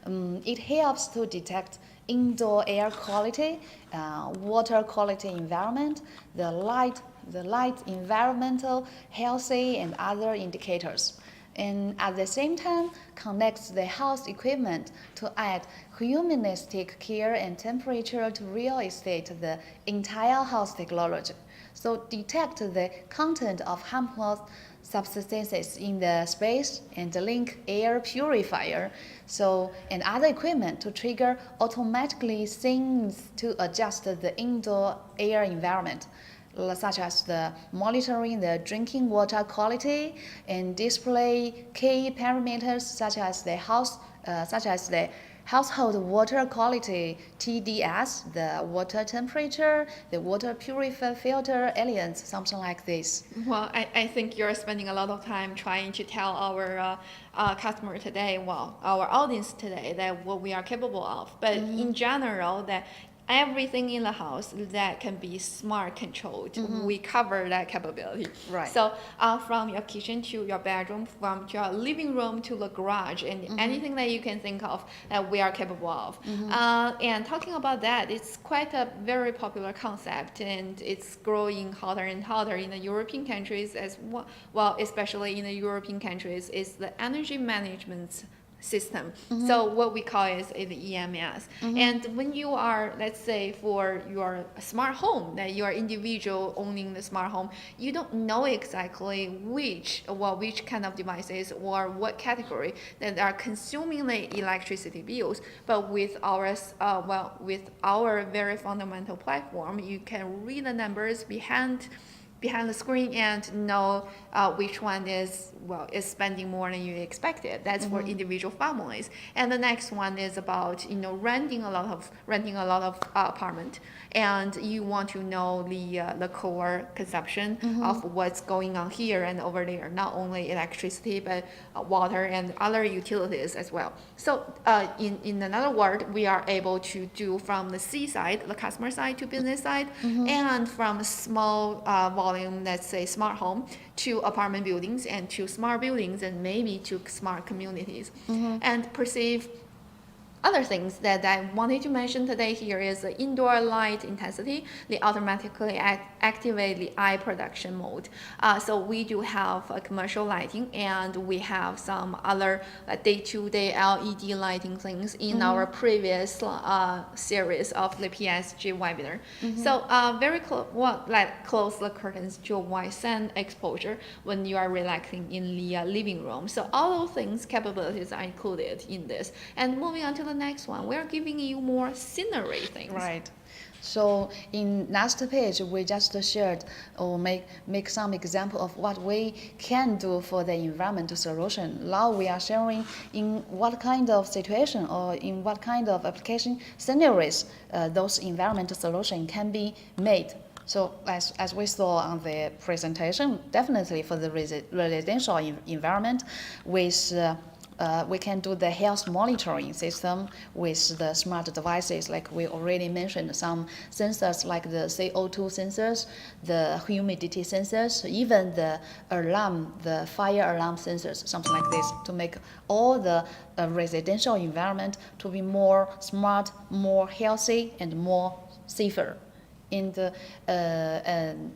it helps to detect indoor air quality, water quality environment, the light environmental, healthy, and other indicators. And at the same time, connects the house equipment to add humanistic care and temperature to real estate, the entire house technology. So detect the content of harmful substances in the space and link air purifier and other equipment to trigger automatically things to adjust the indoor air environment, such as the monitoring the drinking water quality and display key parameters such as the household water quality TDS, the water temperature, the water purifier filter elements, something like this. Well, I think you're spending a lot of time trying to tell our customer today, well, our audience today, that what we are capable of. But in general, that everything in the house that can be smart controlled, we cover that capability. Right. So from your kitchen to your bedroom, from your living room to the garage, and anything that you can think of that we are capable of. And talking about that, it's quite a very popular concept, and it's growing hotter and hotter in the European countries as well, especially in the European countries, is the energy management system. So what we call is the EMS. And when you are, let's say, for your smart home, that you are individual owning the smart home, you don't know exactly which kind of devices or what category that are consuming the electricity bills. But with with our very fundamental platform, you can read the numbers behind the screen and know which one is spending more than you expected. That's for individual families. And the next one is about renting a lot of apartment, and you want to know the core consumption of what's going on here and over there, not only electricity but water and other utilities as well. So in another word, we are able to do from the C side, the customer side, to business side, and from small volume, let's say smart home, to apartment buildings, and to smart buildings, and maybe to smart communities, and perceive other things that I wanted to mention today here is the indoor light intensity. They automatically activate the eye production mode. So we do have a commercial lighting, and we have some other day-to-day LED lighting things in our previous series of the PSG webinar. So very close the curtains to white sun exposure when you are relaxing in the living room. So all those things, capabilities are included in this. And moving on to the next one, we're giving you more scenery things. Right. So in last page, we just shared or make some example of what we can do for the environmental solution. Now we are sharing in what kind of situation or in what kind of application scenarios those environmental solution can be made. So as we saw on the presentation, definitely for the residential environment, with we can do the health monitoring system with the smart devices, like we already mentioned, some sensors like the CO2 sensors, the humidity sensors, even the alarm, the fire alarm sensors, something like this, to make all the residential environment to be more smart, more healthy, and more safer. In the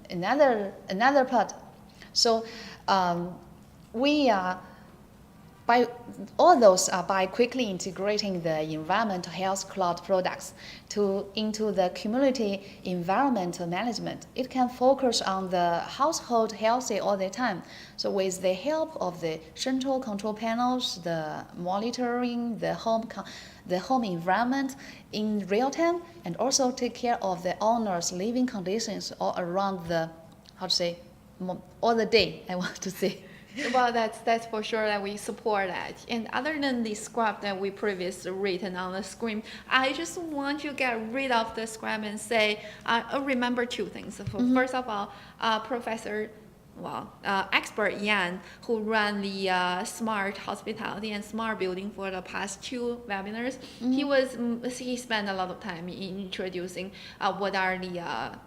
another part, so we are. By all those are by quickly integrating the environmental health cloud products into the community environmental management. It can focus on the household healthy all the time. So with the help of the central control panels, the monitoring the home environment in real time, and also take care of the owner's living conditions all around the all the day, I want to say. Well, that's for sure that we support that. And other than the script that we previously written on the screen, I just want to get rid of the script and say, remember two things. First of all, expert Yan, who ran the smart hospitality and smart building for the past two webinars, he spent a lot of time in introducing what are the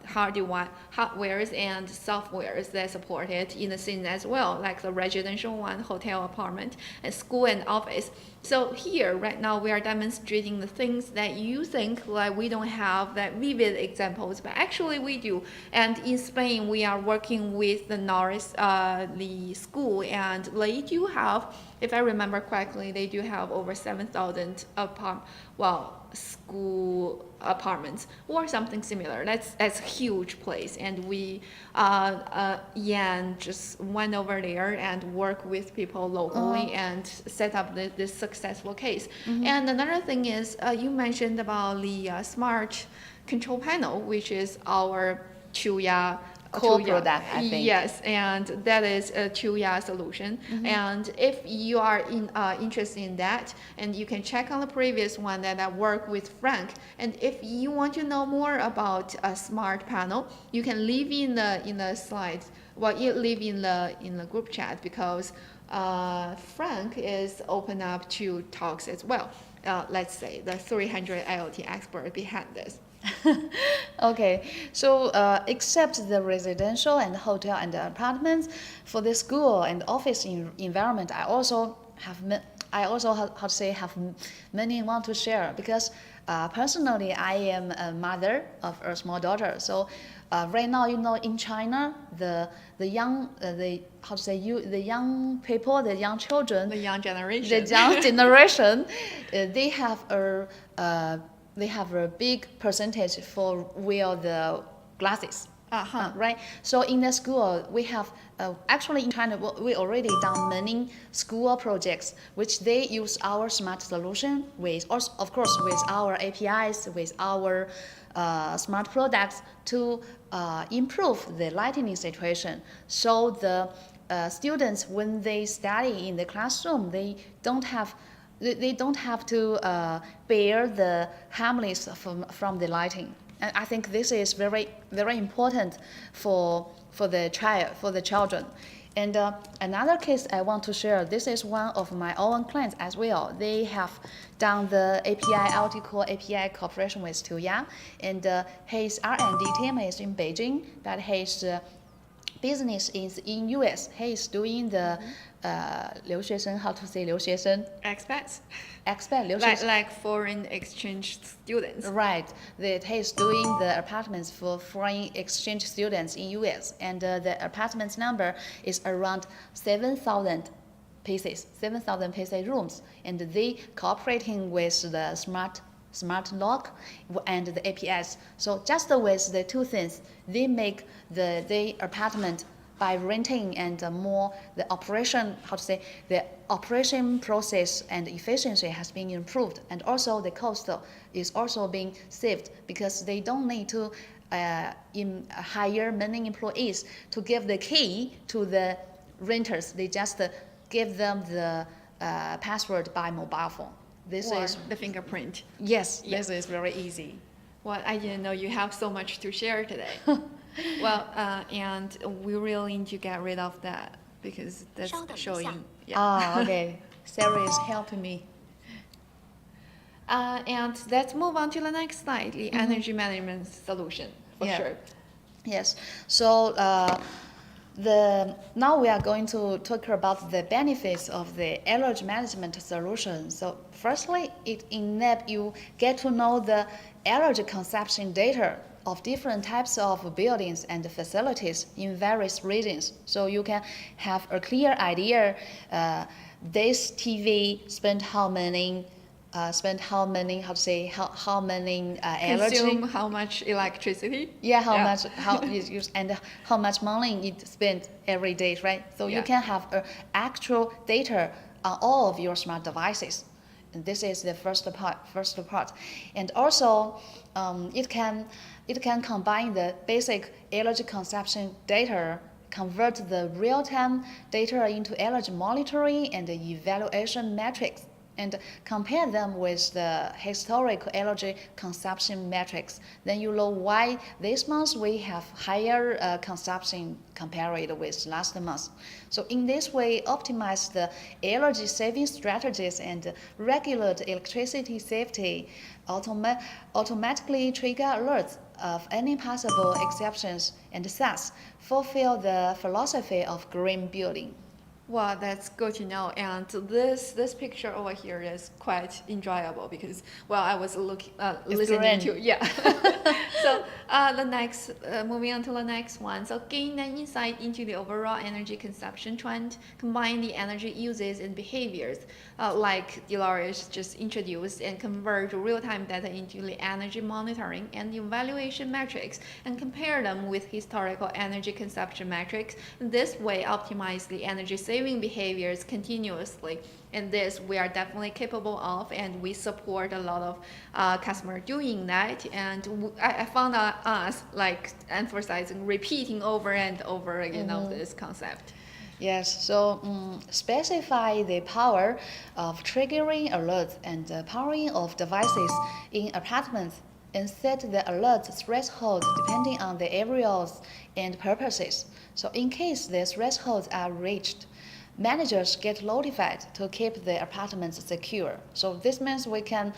hardwares and softwares that support it in the scene as well, like the residential one, hotel, apartment, and school and office. So here, right now, we are demonstrating the things that you think like we don't have that vivid examples, but actually we do. And in Spain, we are working with the Norris, the school, and they do have, if I remember correctly, they do have over 7,000 school apartments or something similar. That's a huge place, and we Yan just went over there and worked with people locally and set up this successful case. And another thing is you mentioned about the smart control panel, which is our Tuya core Tuya. product, I think. Yes, and that is a Tuya solution. And if you are interested in that, and you can check on the previous one that I worked with Frank. And if you want to know more about a smart panel, you can leave in the slides. Well, you leave in the group chat because Frank is open up to talks as well. Let's say the 300 IoT expert behind this. Okay, so except the residential and hotel and apartments, for the school and office environment, I also have many want to share because personally I am a mother of a small daughter. So right now, in China, the young people, the young children, the young generation, they have a big percentage for wear the glasses. Right. So in the school, we have actually in China we already done many school projects which they use our smart solution with, of course, with our APIs, with our smart products to improve the lighting situation. So the students, when they study in the classroom, they don't have to bear the harmless from the lighting. And I think this is very, very important for the children. And another case I want to share, this is one of my own clients as well. They have done the API IoT Core API cooperation with Tuya, and his R&D team is in Beijing, but his business is in US. He is doing the 留学生, how to say 留学生? Expats. Like foreign exchange students. Right. That he is doing the apartments for foreign exchange students in US, and the apartments number is around 7,000 pieces, 7,000 pieces rooms, and they cooperating with the smart lock and the APS. So just with the two things, they make the apartment by renting and more the operation, the operation process and efficiency has been improved, and also the cost is also being saved because they don't need to hire many employees to give the key to the renters. They just give them the password by mobile phone. This is the fingerprint. Yes, this is very easy. Well, I didn't know you have so much to share today. Well, and we really need to get rid of that because that's showing. Yeah. Okay. Sarah is helping me. And let's move on to the next slide, the energy management solution, for sure. Yes. So now we are going to talk about the benefits of the energy management solution. So firstly, it enables you get to know the energy consumption data of different types of buildings and facilities in various regions. So you can have a clear idea, this TV spent how many energy, consume how much electricity. Yeah, how it used, and how much money it spent every day, right? So you can have actual data on all of your smart devices. And this is the first part. And also, it can combine the basic energy consumption data, convert the real-time data into energy monitoring and evaluation metrics, and compare them with the historical energy consumption metrics. Then you know why this month we have higher consumption compared with last month. So in this way, optimize the energy saving strategies and regulate electricity safety, automatically trigger alerts of any possible exceptions, and thus fulfill the philosophy of green building. Well, that's good to know. And this picture over here is quite enjoyable because, well, I was listening to, So the next, moving on to the next one. So gain an insight into the overall energy consumption trend, combine the energy uses and behaviors, like Dolores just introduced, and convert real-time data into the energy monitoring and evaluation metrics, and compare them with historical energy consumption metrics. This way, optimize the energy savings saving behaviors continuously. And this we are definitely capable of, and we support a lot of customers doing that. And I found us like emphasizing, repeating over and over again of this concept. Yes, so specify the power of triggering alerts and powering of devices in apartments, and set the alert threshold depending on the areas and purposes. So in case the thresholds are reached, managers get notified to keep the apartments secure. So this means we can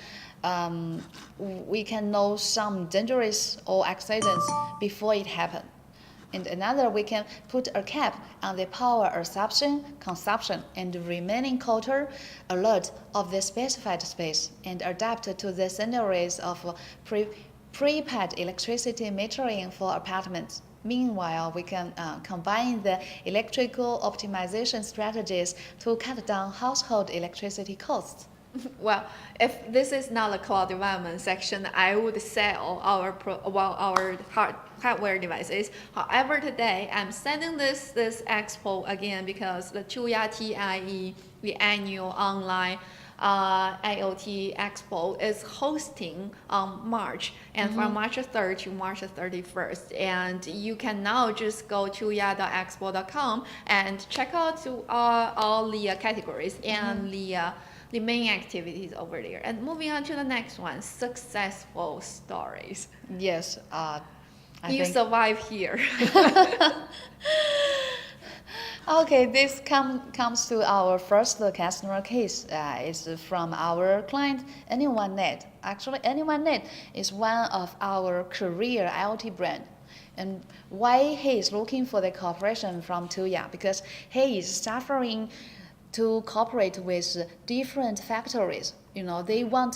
know some dangerous or accidents before it happens. And another, we can put a cap on the power consumption, and remaining quota alert of the specified space, and adapt to the scenarios of prepaid electricity metering for apartments. Meanwhile, we can combine the electrical optimization strategies to cut down household electricity costs. Well, if this is not a cloud development section, I would sell our hardware devices. However, today I'm sending this expo again because the Tuya TIE, the annual online IoT Expo, is hosting on March, and from March 3rd to March 31st. And you can now just go to tuya.expo.com and check out all the categories and the main activities over there. And moving on to the next one, successful stories. Yes, you survive here. Okay, this comes to our first customer case. It's from our client, AnyOneNet. Actually, AnyOneNet is one of our career IoT brand. And why he is looking for the cooperation from Tuya? Because he is suffering to cooperate with different factories. You know, they want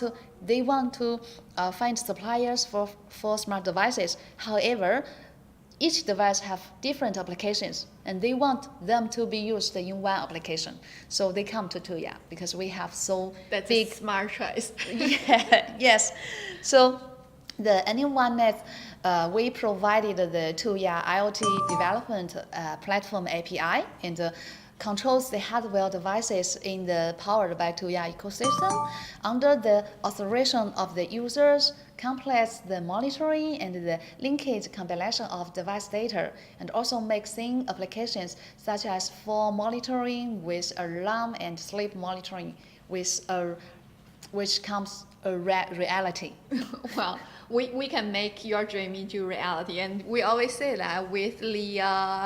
to find suppliers for smart devices. However, each device have different applications, and they want them to be used in one application. So they come to Tuya because we have That's big a smart choice. Yes. So the AnyOneNet, we provided the Tuya IoT development platform API, and controls the hardware devices in the powered by Tuya ecosystem under the authorization of the users, completes the monitoring and the linkage compilation of device data, and also makes thin applications such as for monitoring with alarm and sleep monitoring which comes a reality. Well, we can make your dream into reality, and we always say that with the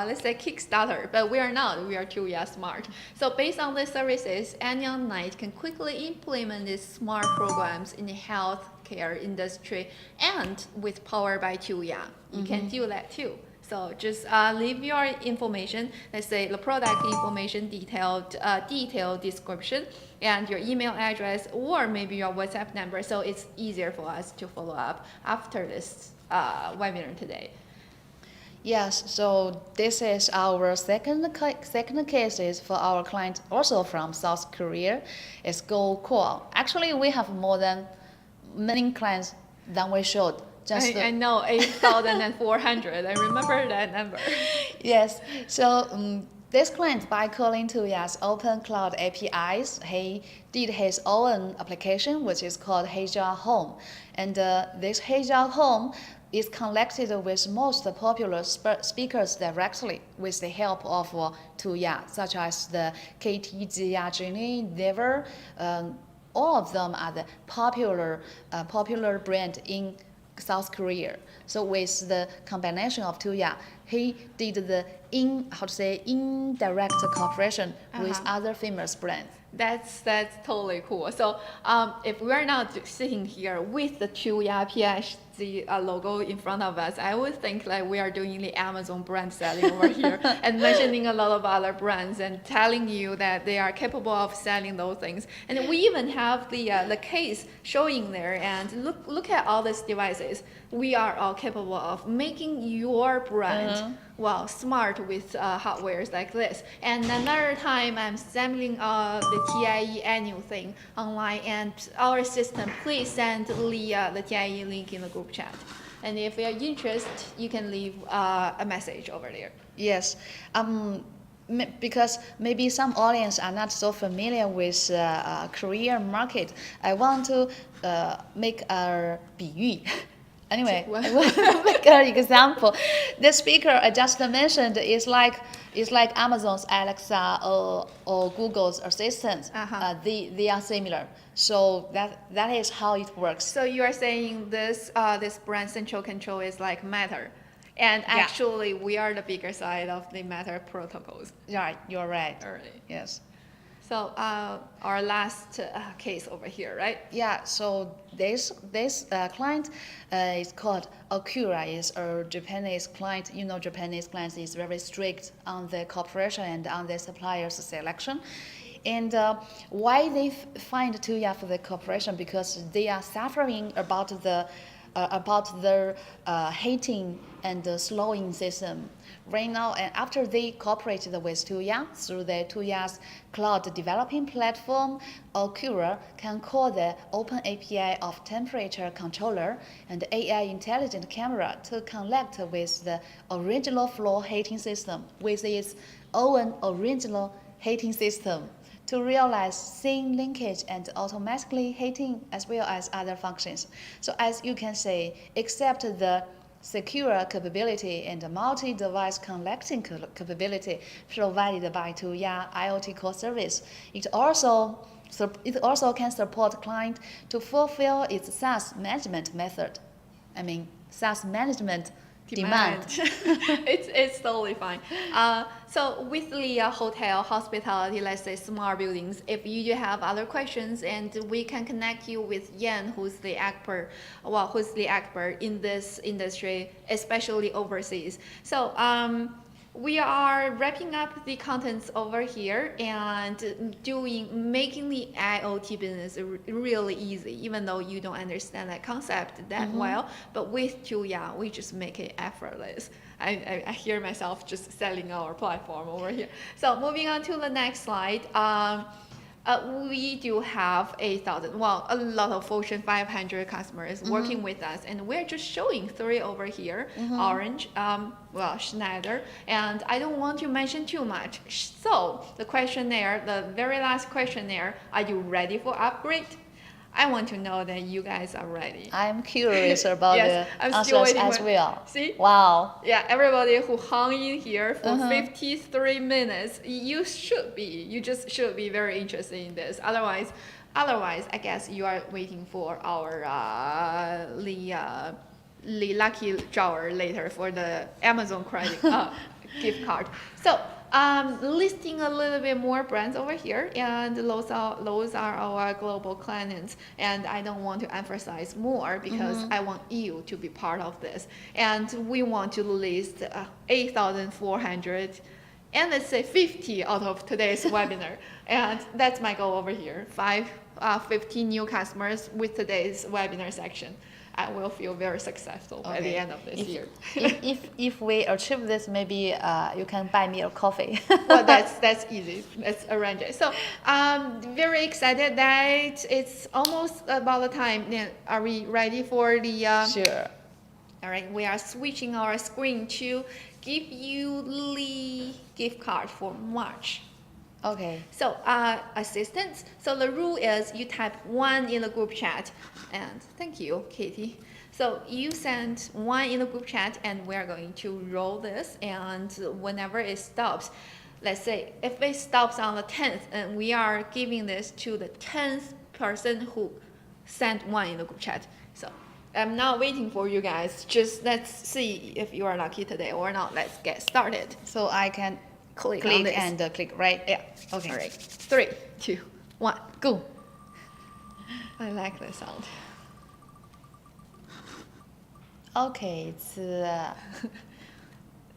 let's say Kickstarter, but we are not. We are Tuya Smart. So based on these services, AnyOneNet can quickly implement these smart programs in the healthcare industry, and with power by Tuya, you can do that too. So just leave your information, let's say the product information, detailed description, and your email address, or maybe your WhatsApp number, so it's easier for us to follow up after this webinar today. Yes, so this is our second cases for our client, also from South Korea. It's GoCool. Actually, we have many clients than we should. I know, 8,400. I remember that number. Yes. So this client, by calling Tuya's open cloud APIs, he did his own application, which is called Heja Home. And this Heja Home is connected with most popular speakers directly with the help of Tuya, such as the KT, Genie, Never. All of them are the popular brand in South Korea. So with the combination of Tuya, he did the indirect cooperation with other famous brands. That's totally cool. So if we're not sitting here with the Tuya PSG logo in front of us, I would think like we are doing the Amazon brand selling over here and mentioning a lot of other brands and telling you that they are capable of selling those things. And we even have the case showing there, and look at all these devices. We are all capable of making your brand smart with hardwares like this. And another time I'm sampling the TIE annual thing online, and our system, please send the TIE link in the group chat. And if you're interested, you can leave a message over there. Yes. because maybe some audience are not so familiar with Korean market, I want to make a 比喻. Anyway, I will make an example. The speaker I just mentioned is like Amazon's Alexa or Google's Assistant. They are similar. So that is how it works. So you are saying this brand central control is like Matter. And actually, we are the bigger side of the Matter protocols. Right, you're right. Right. Yes. So our last case over here, right? Yeah. So this client is called Acura. Is a Japanese client. You know, Japanese clients is very strict on the cooperation and on the suppliers selection. And why they find Tuya for the cooperation? Because they are suffering about their heating and the slowing system. Right now, and after they cooperated with Tuya through the Tuya's cloud developing platform, Acura can call the open API of temperature controller and AI intelligent camera to connect with the original floor heating system with its own original heating system to realize scene linkage and automatically heating as well as other functions. So as you can see, except the secure capability and multi-device connecting capability provided by Tuya IoT core service, it also can support client to fulfill its SaaS management method. I mean, SaaS management demand. It's totally fine. So with the hotel, hospitality, let's say smart buildings, if you have other questions, and we can connect you with Yan, who's the expert in this industry, especially overseas. So we are wrapping up the contents over here and making the IoT business really easy, even though you don't understand that concept that well. But with Tuya, we just make it effortless. I hear myself just selling our platform over here. So moving on to the next slide. We do have a lot of Fortune 500 customers working with us, and we're just showing 3 over here. Orange, Schneider, and I don't want to mention too much. So the questionnaire, the very last questionnaire, are you ready for upgrade? I want to know that you guys are ready. I'm curious about the answers as well. See? Wow. Yeah, everybody who hung in here for 53 minutes, you just should be very interested in this. Otherwise, I guess you are waiting for our lucky drawer later for the Amazon credit gift card. So listing a little bit more brands over here, and those are our global clients, and I don't want to emphasize more because I want you to be part of this, and we want to list 8,400 and let's say 50 out of today's webinar, and that's my goal over here. 15 new customers with today's webinar section. I will feel very successful at the end of this year. if we achieve this, maybe you can buy me a coffee. Well, that's easy. Let's arrange it. So very excited that it's almost about the time. Then are we ready for the? Sure. All right, we are switching our screen to give you the gift card for March. Okay. So assistance. So the rule is you type 1 in the group chat, and thank you, Katie. So you send 1 in the group chat, and we're going to roll this. And whenever it stops, let's say if it stops on the 10th, and we are giving this to the 10th person who sent 1 in the group chat. So I'm not waiting for you guys. Just let's see if you are lucky today or not. Let's get started. So I can click and click, right? Yeah. Okay. All right. 3, 2, 1, go. I like the sound. Okay, it's.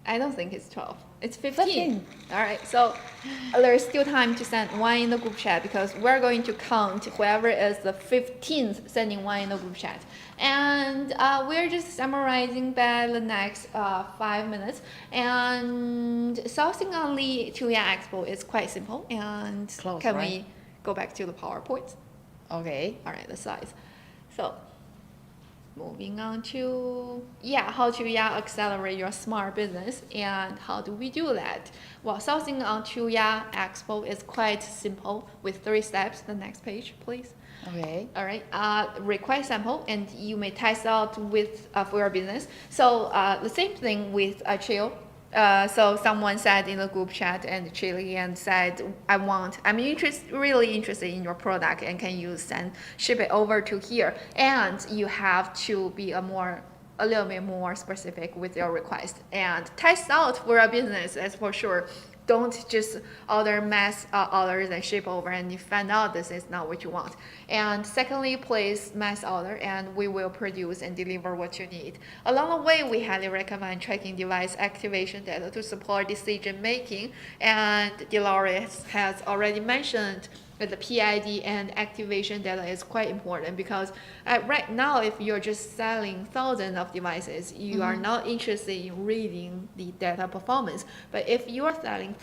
I don't think it's 12. It's 15. All right. So there's still time to send 1 in the group chat because we're going to count whoever is the 15th sending 1 in the group chat. And we're just summarizing by the next 5 minutes. And sourcing on the Tuya Expo is quite simple. And we go back to the PowerPoint? Okay. All right, the slides. So moving on to how Tuya accelerate your smart business, and how do we do that? Well, sourcing on Tuya Expo is quite simple with 3 steps. The next page, please. Okay. All right. Request sample, and you may test out with for your business. So the same thing with Chill. So someone said in the group chat and Chili and said, I'm really interested in your product, and can you ship it over to here? And you have to be a little bit more specific with your request and test out for your business, as for sure. Don't just order mass orders and ship over and you find out this is not what you want. And secondly, place mass order and we will produce and deliver what you need. Along the way, we highly recommend tracking device activation data to support decision making. And Dolores has already mentioned that the PID and activation data is quite important, because right now, if you're just selling thousands of devices, you are not interested in reading the data performance. But if you're selling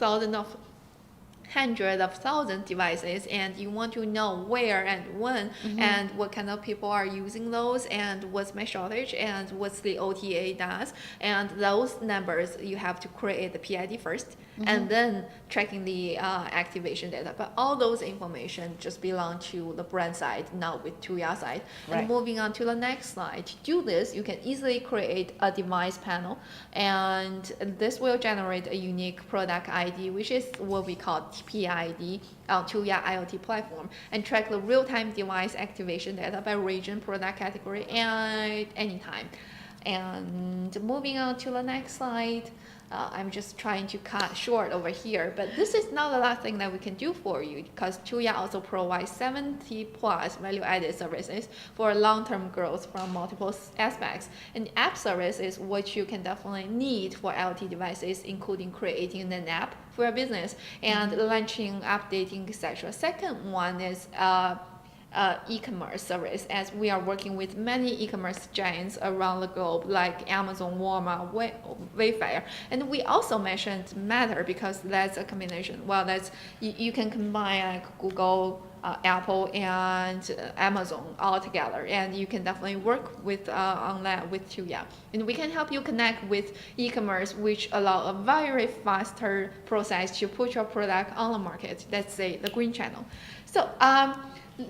hundreds of thousands devices and you want to know where and when and what kind of people are using those and what's my shortage and what's the OTA does, and those numbers you have to create the PID first and then tracking the activation data. But all those information just belong to the brand side, not with Tuya side. Right. And moving on to the next slide, to do this, you can easily create a device panel, and this will generate a unique product ID, which is what we call PID on Tuya IoT platform, and track the real-time device activation data by region, product category, and anytime. And moving on to the next slide, I'm just trying to cut short over here, but this is not the last thing that we can do for you, because Tuya also provides 70 plus value-added services for long-term growth from multiple aspects. And app service is what you can definitely need for IoT devices, including creating an app for your business and launching, updating, etc. Second one is e-commerce service, as we are working with many e-commerce giants around the globe like Amazon, Walmart, Wayfair, and we also mentioned Matter because that's a combination. Well, that's you can combine like Google, Apple, and Amazon all together, and you can definitely work with on that with Tuya, and we can help you connect with e-commerce, which allow a very faster process to put your product on the market. Let's say the green channel. So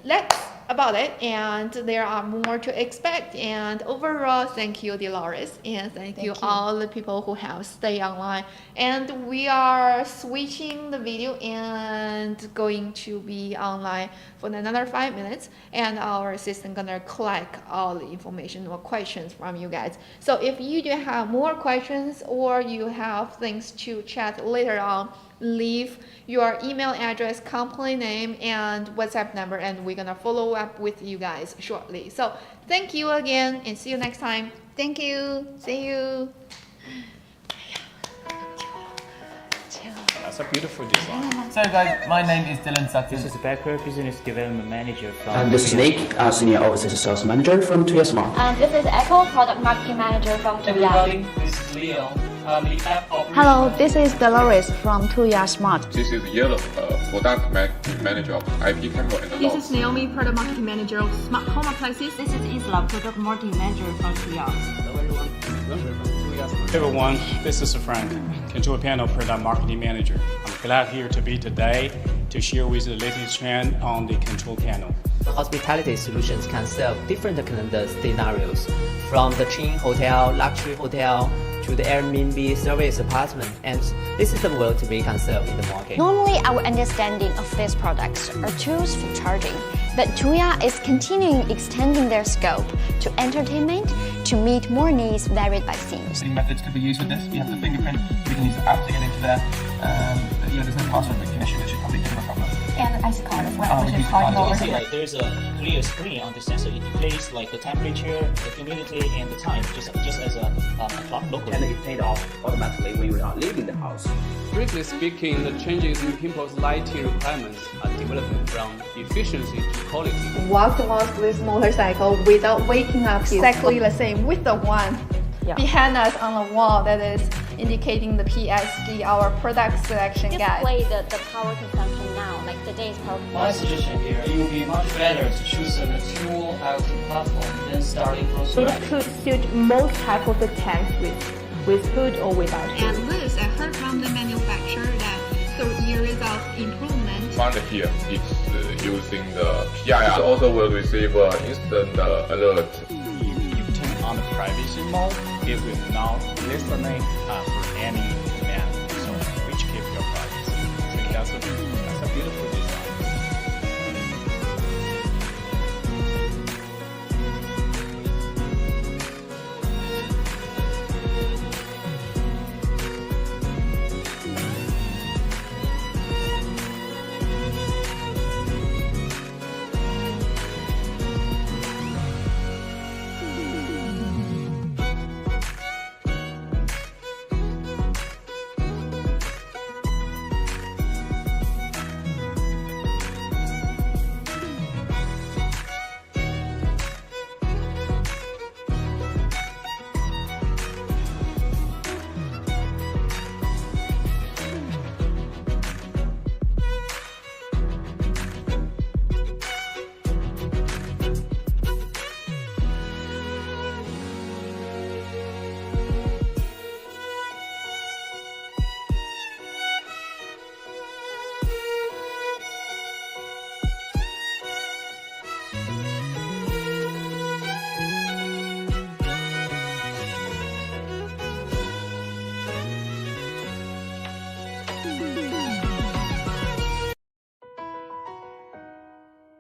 that's about it, and there are more to expect. And overall, thank you, Dolores, and thank you all the people who have stayed online. And we are switching the video and going to be online for another 5 minutes, and our assistant gonna collect all the information or questions from you guys. So if you do have more questions or you have things to chat later on, leave your email address, company name, and WhatsApp number, and we're gonna follow up with you guys shortly. So thank you again, and see you next time. Thank you. See you. That's a beautiful design. So guys, my name is Dylan Sutton. This is Becker, Business Development Manager from And this is Nick, Senior Overseas Sales Manager from Tuya Smart. And this is Echo, Product Marketing Manager from Tuya. This is Leo. Hello, this is Dolores from Tuya Smart. This is Yellow, Product Manager of IP Camera and This is Naomi, Product Marketing Manager of Smart Home Appliances. This is Isla, Product Marketing Manager from Tuya. Hey everyone, this is Frank, Control Panel Product Marketing Manager. I'm glad here to be today to share with you the latest trend on the control panel. Hospitality solutions can serve different kind of scenarios, from the chain hotel, luxury hotel, to the Airbnb service apartment, and this is the world we can serve in the market. Normally, our understanding of these products are tools for charging, but Tuya is continuing extending their scope to entertainment to meet more needs varied by themes. Methods to be used with this. You have the fingerprint. We can use the app to get into there. There's no password recognition, which is probably a problem. And the IC card as well, which is hard to See, like there's a clear screen on the sensor. It displays like the temperature, the humidity, and the time, just as a clock locally. And it paid off automatically when you are leaving the house. Strictly speaking, the changes in people's lighting requirements are developing from efficiency to quality. Walk along this motorcycle without waking up exactly the same with the one behind us on the wall that is indicating the PSG, our product selection guide. Display the power consumption now, like today's power consumption. My suggestion here, it would be much better to choose a mature IoT platform than starting from scratch. It could suit most type of the tanks with hood or without hood. And this, I heard from the manufacturer that third year results improvement. Found here, it's using the PIR. It also will receive instant alert. You turn on the privacy mode, it will not listening for any command, so which keep your privacy. So that's a beautiful design.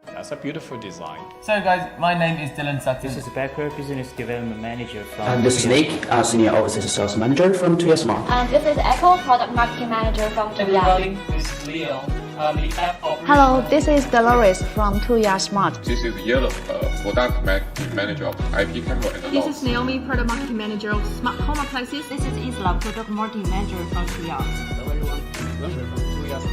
That's a beautiful design. So guys, my name is Dylan Sutton. This is Becker, Business Development Manager from And this is Nick, Senior Overseas Sales Manager from Tuya Smart. And this is Echo, Product Marketing Manager from Tuya. Everybody, this is Leo. I'm the app operator. Hello, this is Dolores from Tuya Smart. This is Yellow, Product Manager of IP Camera and This Logs. is Naomi, Product Marketing Manager of Smart Home Appliances. This is Isla, Product Marketing Manager from Tuya.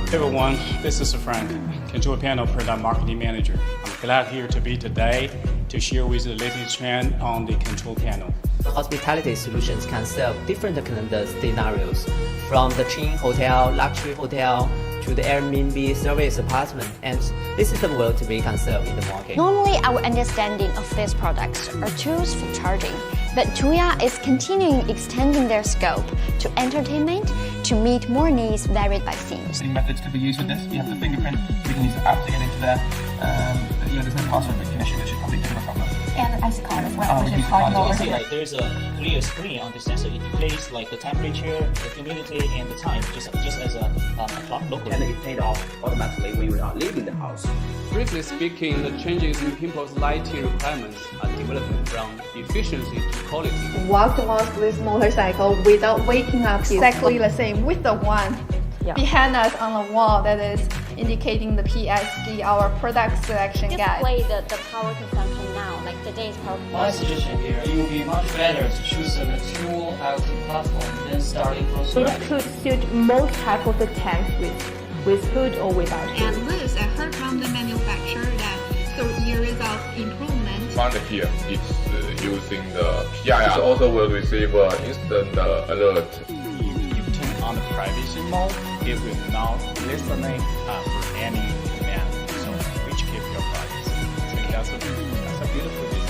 Hey everyone, this is Frank, Control Panel Product Marketing Manager. I'm glad here to be today to share with you the latest trend on the control panel. Hospitality solutions can serve different calendar scenarios, from the chain hotel, luxury hotel, to the Airbnb service apartment, and this is the world we can serve in the market. Normally, our understanding of these products are tools for charging, but Tuya is continuing extending their scope to entertainment to meet more needs varied by themes. Methods to be used with this. You have the fingerprint. We can use the app to get into there. There's no password recognition, which is probably a problem. And IC card as well, which is hard You see, like there's a clear screen on the sensor. It displays like the temperature, the humidity, and the time, just as a clock logo. And it paid off automatically when you are leaving the house. Briefly speaking, the changes in people's lighting requirements are developing from efficiency to quality. Walk along this motorcycle without waking up. Exactly the same with the one behind us on the wall that is indicating the PSG, our product selection guide. Display the power consumption now, like today's power consumption. My suggestion here, it would be much better to choose a mature IoT platform than starting from scratch. It could suit most type of the tanks with hood or without hood. And this, I heard from the manufacturer that third year results improvement. Found here, it's using the PIR. It also will receive instant alert. You turn on the privacy mode, it will not listening for any command, so which keep your privacy. So that's a beautiful design.